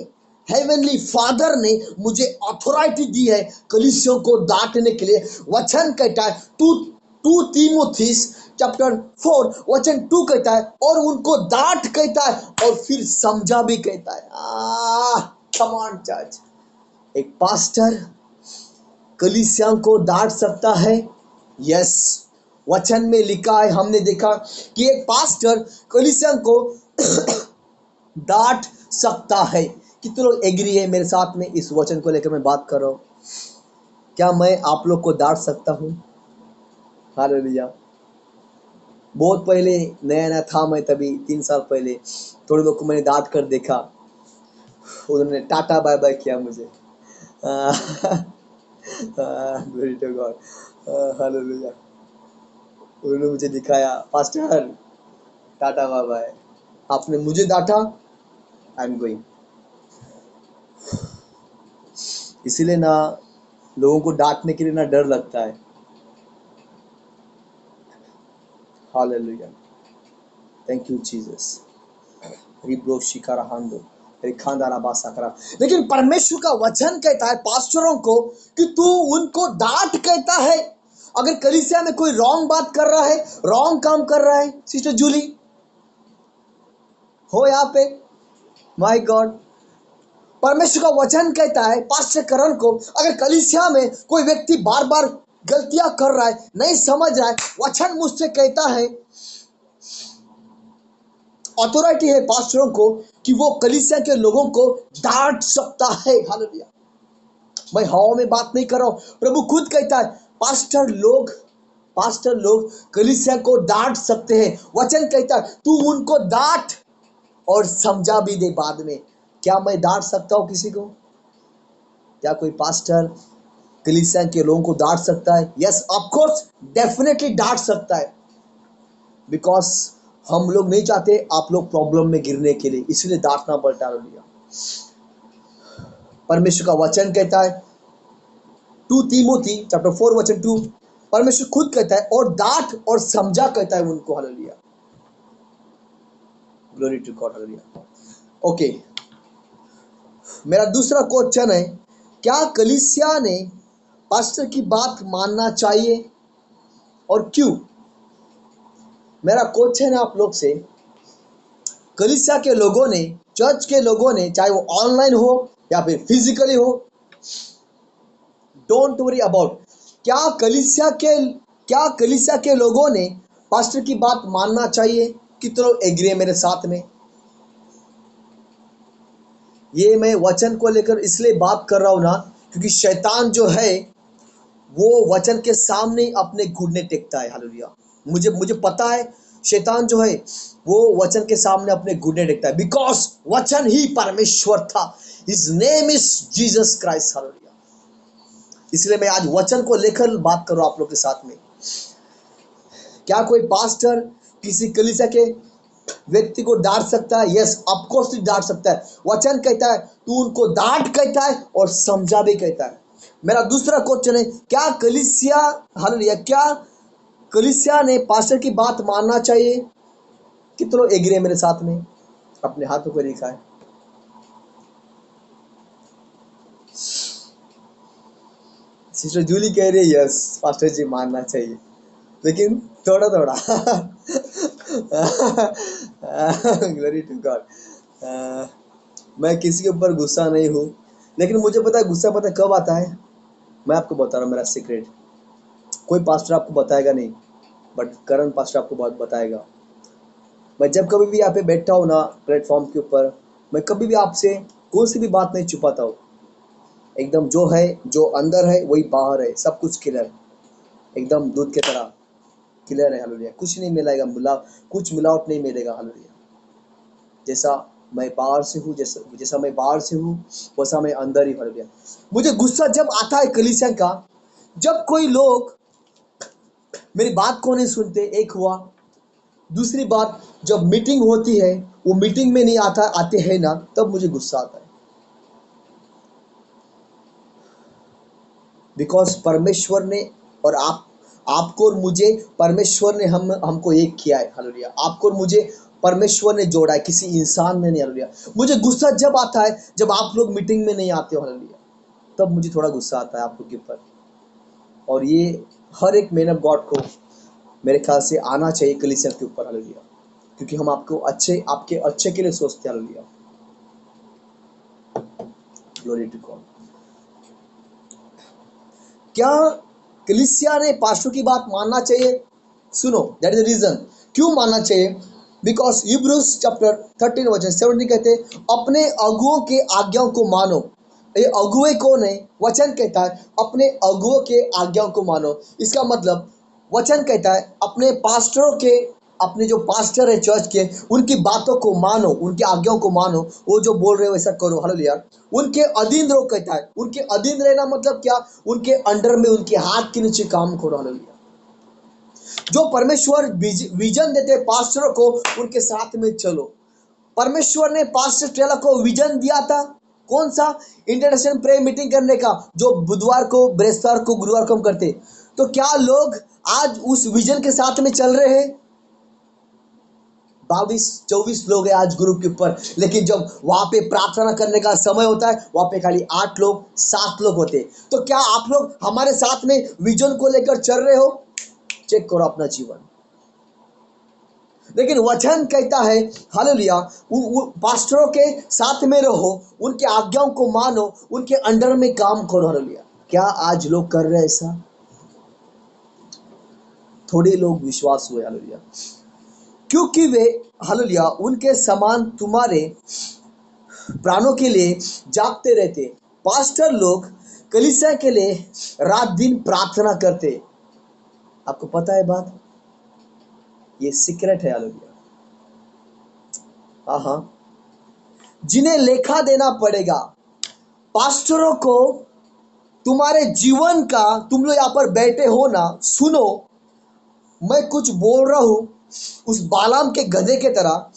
हेवनली फादर ने मुझे अथॉरिटी दी है कलीसियों को डांटने के लिए। वचन कहता है टू तीमुथिस चैप्टर 4 वचन 2 कहता है, और उनको डांट कहता है और फिर समझा भी कहता है। कम ऑन चर्च, एक पास्टर कलीसिया को डांट सकता है? यस, वचन में लिखा है, हमने देखा कि एक पास्टर कलीसिया को डांट सकता है। कितने लोग एग्री है मेरे साथ में इस वचन को लेकर मैं बात कर रहा हूं? क्या मैं आप लोग को डांट सकता हूं? हालेलुया। बहुत पहले नया नया था मैं, तभी 3 साल पहले थोड़े लोग को मैंने डांट कर देखा, उन्होंने टाटा बाय बाय किया मुझे। Glory to God, hallelujah. उन्होंने मुझे दिखाया, पास्टर टाटा बाय बाय, आपने मुझे डांटा, आई एम गोइंग। इसीलिए ना लोगों को डांटने के लिए ना डर लगता है। Hallelujah, thank you Jesus. रिब्रो शिकारा हांदो खानदारा बासा करा। लेकिन परमेश्वर का वचन कहता है पास्टरों को कि तू उनको डांट कहता है। अगर कलीसिया में कोई रॉन्ग बात कर रहा है, रॉन्ग काम कर रहा है, सिस्टर जूली हो यहाँ पे, माय गॉड, परमेश्वर का वचन कहता है पास्टर करण को, अगर कलीसिया में कोई व्यक्ति बार बार गलतियां कर रहा है, नहीं समझ रहा है, वचन मुझसे कहता है, अथॉरिटी है पास्टरों को कि वो कलीसिया के लोगों को डांट सकता है। हालेलुया। मैं हवा में बात नहीं कर रहा हूं, प्रभु खुद कहता है पास्टर लोग कलीसिया को डांट सकते हैं। वचन कहता है तू उनको डांट और समझा भी दे बाद में। क्या मैं डांट सकता हूं किसी को? क्या कोई पास्टर कलीसिया के लोगों को डांट सकता है? यस ऑफ कोर्स, डेफिनेटली डांट सकता है, बिकॉज हम लोग नहीं चाहते आप लोग प्रॉब्लम में गिरने के लिए, इसलिए डांटना पड़ता है। परमेश्वर का वचन कहता है 2 तीमोथी चैप्टर 4 वचन 2, परमेश्वर खुद कहता है और डांट और समझा कहता है उनको। Hallelujah, glory to God. Hallelujah. Okay, मेरा दूसरा क्वेश्चन है, क्या कलीसिया ने पास्टर की बात मानना चाहिए और क्यों? मेरा क्वेश्चन है आप लोग से, कलीसिया के लोगों ने, चर्च के लोगों ने, चाहे वो ऑनलाइन हो या फिर फिजिकली हो, डोंट वरी अबाउट, क्या कलीसिया के लोगों ने पास्टर की बात मानना चाहिए? कितने लोग एग्री है मेरे साथ में? ये मैं वचन को लेकर इसलिए बात कर रहा हूं ना, क्योंकि शैतान जो है वो वचन के सामने अपने घुटने टेकता है। हालेलुया। मुझे पता है शैतान जो है वो वचन के सामने अपने घुटने टेकता है, बिकॉज वचन ही परमेश्वर था। His name is Jesus Christ. Hallelujah. इसलिए मैं आज वचन को लेकर बात कर रहा हूं आप लोग के साथ में। क्या कोई पास्टर किसी कलीसिया के व्यक्ति को डांट सकता है? यस ऑफ कोर्स डांट सकता है। वचन कहता है तू उनको डांट कहता है और समझा भी कहता है। मेरा दूसरा क्वेश्चन है, क्या कलीसिया, हालेलुया, क्या कलीसिया ने पास्टर की बात मानना चाहिए? कितने लोग एग्री है मेरे साथ में? अपने हाथों पर लिखा है। सिस्टर जूली कह रही है यस पास्टर जी मानना चाहिए, लेकिन थोड़ा थोड़ा ग्लोरी टू गॉड। मैं किसी के ऊपर गुस्सा नहीं हूँ, लेकिन मुझे पता है गुस्सा पता कब आता है। मैं आपको बता रहा हूँ मेरा सीक्रेट, कोई पास्टर आपको बताएगा नहीं, बट करण पास्टर आपको बहुत बताएगा। मैं जब कभी भी यहाँ पे बैठा हूँ ना प्लेटफॉर्म के ऊपर, मैं कभी भी आपसे कोई सी भी बात नहीं छुपाता हूँ। एकदम जो है, जो अंदर है वही बाहर है, सब कुछ क्लियर, एकदम दूध की तरह क्लियर है। हालेलुया। कुछ नहीं मिलाएगा, कुछ मिलावट नहीं मिलेगा। हालेलुया। जैसा मैं बाहर से हूँ, जैसा मैं बाहर से हूँ वैसा मैं अंदर ही। हालेलुया। मुझे गुस्सा जब आता है कलीसिया का, जब कोई लोग मेरी बात को नहीं सुनते, एक हुआ। दूसरी बात, जब मीटिंग होती है वो मीटिंग में नहीं आते हैं ना, तब मुझे गुस्सा आता है। बिकॉज परमेश्वर ने और आपको और मुझे, परमेश्वर ने हमको एक किया है। हालेलुया। आपको और मुझे परमेश्वर ने जोड़ा है, किसी इंसान ने नहीं। हालेलुया। मुझे गुस्सा जब आता है जब आप लोग मीटिंग में नहीं आते हो। हालेलुया। तब मुझे थोड़ा गुस्सा आता है आप लोग के ऊपर, और ये हर एक मैन ऑफ गॉड को मेरे ख्याल से आना चाहिए कलीसिया के ऊपर। हालेलुया। क्योंकि हम आपके अच्छे के लिए सोचते हैं। हालेलुया। Glory to God. क्या कलीसिया ने पास्टर की बात मानना चाहिए? सुनो, दैट इज द रीजन क्यों मानना चाहिए। बिकॉज इब्रूज चैप्टर 13 वचन 17 कहते हैं अपने अगुओं के आज्ञाओं को मानो। ये अगुए कौन है? वचन कहता है अपने अगुओं के आज्ञाओं को मानो। इसका मतलब वचन कहता है अपने पास्टरों के, अपने जो पास्टर है चर्च के, उनकी बातों को मानो, उनकी आज्ञाओं को मानो। वो जो बोल रहे हो वैसा करो। हालेलुया। उनके अधीन रहो कहता है। उनके अधीन रहना मतलब क्या? उनके अंडर में, उनके हाथ के नीचे काम करो। हालेलुया। जो परमेश्वर विजन देते हैं पास्टरों को, उनके साथ में चलो। परमेश्वर ने पास्टर टेलर को विजन दिया था, कौन सा? इंटरनेशनल प्रेयर मीटिंग करने का, जो बुधवार को, बृहस्पतिवार को, गुरुवार को हम करते। तो क्या लोग आज उस विजन के साथ में चल रहे हैं? 22-24 लोग हैं आज ग्रुप के ऊपर, लेकिन जब वहां पे प्रार्थना करने का समय होता है वहां पे खाली 8 लोग 7 लोग होते हैं। तो क्या आप लोग हमारे साथ में विजन को लेकर चल रहे हो? चेक करो अपना जीवन। लेकिन वचन कहता है हालेलुया, पास्टरों के साथ में रहो, उनके आज्ञाओं को मानो, उनके अंडर में काम करो। हालेलुया। क्या आज लोग कर रहे हैं ऐसा? थोड़े लोग विश्वास हुए। हालेलुया। क्योंकि वे हालेलुया उनके समान तुम्हारे प्राणों के लिए जागते रहते। पास्टर लोग कलीसिया के लिए रात दिन प्रार्थना करते। आपको पता है बात? ये सीक्रेट है। हालेलुया। हाँ, जिन्हें लेखा देना पड़ेगा। पास्टरों को तुम्हारे जीवन का, तुम लोग यहां पर बैठे हो ना, सुनो, मैं कुछ बोल रहा हूं उस बालाम के गधे के तरह,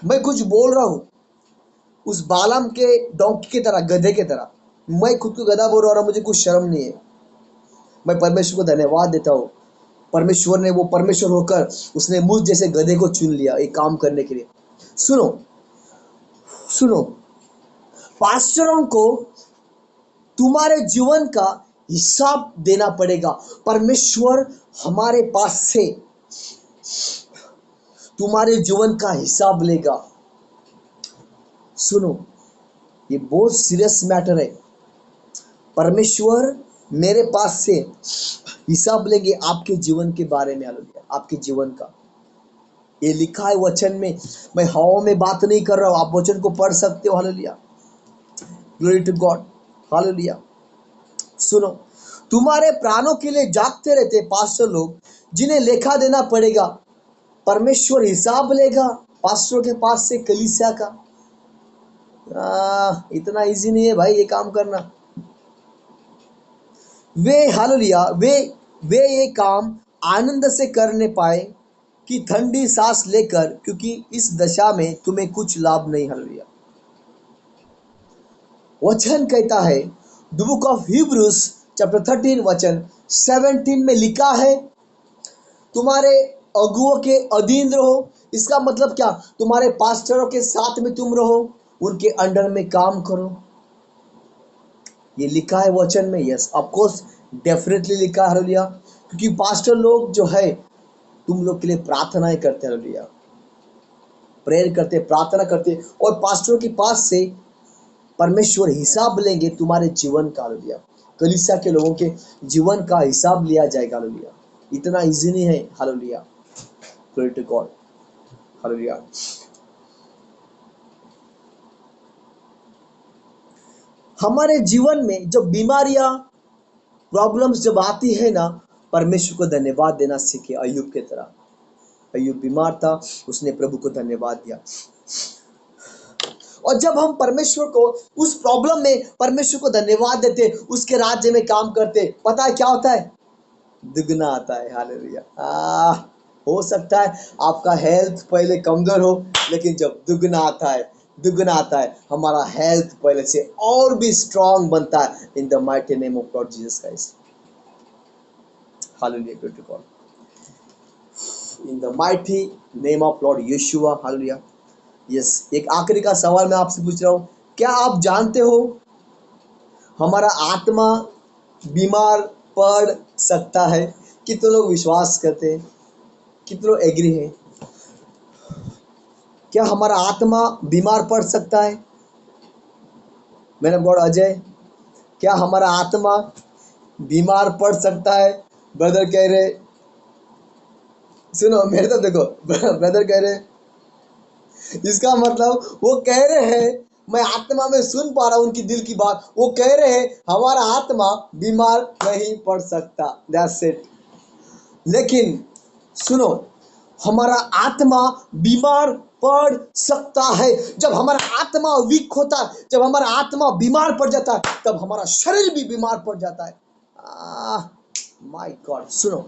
मैं कुछ बोल रहा हूं उस बालाम के डोंकी की तरह, गधे की तरह। मैं खुद को गधा बोल रहा हूं, मुझे कुछ शर्म नहीं है। मैं परमेश्वर को धन्यवाद देता हूं। परमेश्वर ने, वो परमेश्वर होकर उसने मुझ जैसे गधे को चुन लिया एक काम करने के लिए। सुनो सुनो, पास्टरों को तुम्हारे जीवन का हिसाब देना पड़ेगा। परमेश्वर हमारे पास से तुम्हारे जीवन का हिसाब लेगा। सुनो, ये बहुत सीरियस मैटर है। परमेश्वर मेरे पास से हिसाब लेंगे आपके जीवन के बारे में। हालेलुया। आपके जीवन का ये लिखा है वचन में। मैं हवा में बात नहीं कर रहा हूं, आप वचन को पढ़ सकते हो। Hallelujah, glory to God. Hallelujah. सुनो, तुम्हारे प्राणों के लिए जागते रहते पास्टर लोग, जिन्हें लेखा देना पड़ेगा। परमेश्वर हिसाब लेगा पास्टरों के पास से, कलीसिया का। इतना इजी नहीं है भाई ये काम करना। वे हालेलुया, वे ये काम आनंद से करने पाए कि ठंडी सांस लेकर, क्योंकि इस दशा में तुम्हें कुछ लाभ नहीं। हालेलुया। वचन कहता है, the book of Hebrews chapter 13 वचन 17 में लिखा है, तुम्हारे अगुओं के अधीन रहो। इसका मतलब क्या? तुम्हारे पास्टरों के साथ में तुम रहो, उनके अंडर में काम करो। ये लिखा है वचन में। यस, ऑफ कोर्स, डेफिनेटली लिखा है। हालेलुया। क्योंकि पास्टर लोग जो है तुम लोग के लिए प्रार्थनाएं करते हैं। हालेलुया, प्रेयर करते, प्रार्थना करते, और पास्टरों के पास से परमेश्वर हिसाब लेंगे तुम्हारे जीवन का। हालेलुया। कलीसिया के लोगों के जीवन का हिसाब लिया जाएगा। हालेलुया। इतना इजी नहीं है। Hallelujah, glory to God. Hallelujah. हमारे जीवन में जब बीमारियां, प्रॉब्लम्स जब आती है ना, परमेश्वर को धन्यवाद देना सीखे। अय्यूब के तरह, अय्यूब बीमार था, उसने प्रभु को धन्यवाद दिया। और जब हम परमेश्वर को उस प्रॉब्लम में परमेश्वर को धन्यवाद देते, उसके राज्य में काम करते, पता है क्या होता है? दुगना आता है। हालेलुया। हो सकता है आपका हेल्थ पहले कमजोर हो, लेकिन जब दुगना आता है, दुगना आता है, हमारा हेल्थ पहले से और भी स्ट्रांग बनता है। In the mighty name of Lord Jesus Christ. Hallelujah, glory to God. In the mighty name of Lord Yeshua. Hallelujah. Yes, एक आखिरी का सवाल मैं आपसे पूछ रहा हूं, क्या आप जानते हो हमारा आत्मा बीमार पड़ सकता है? कितने लोग विश्वास करते हैं? कितने लोग एग्री है? क्या हमारा आत्मा बीमार पड़ सकता है? मैंने गॉड अजय, क्या हमारा आत्मा बीमार पड़ सकता है? ब्रदर कह रहे, सुनो मेरे तो देखो, ब्रदर कह रहे, इसका मतलब वो कह रहे हैं, मैं आत्मा में सुन पा रहा हूं उनकी दिल की बात, वो कह रहे हैं हमारा आत्मा बीमार नहीं पड़ सकता। That's it. लेकिन सुनो, हमारा आत्मा बीमार पड़ सकता है। जब हमारा आत्मा वीक होता है, जब हमारा आत्मा बीमार पड़ जाता है, तब हमारा शरीर भी बीमार पड़ जाता है। My God. सुनो,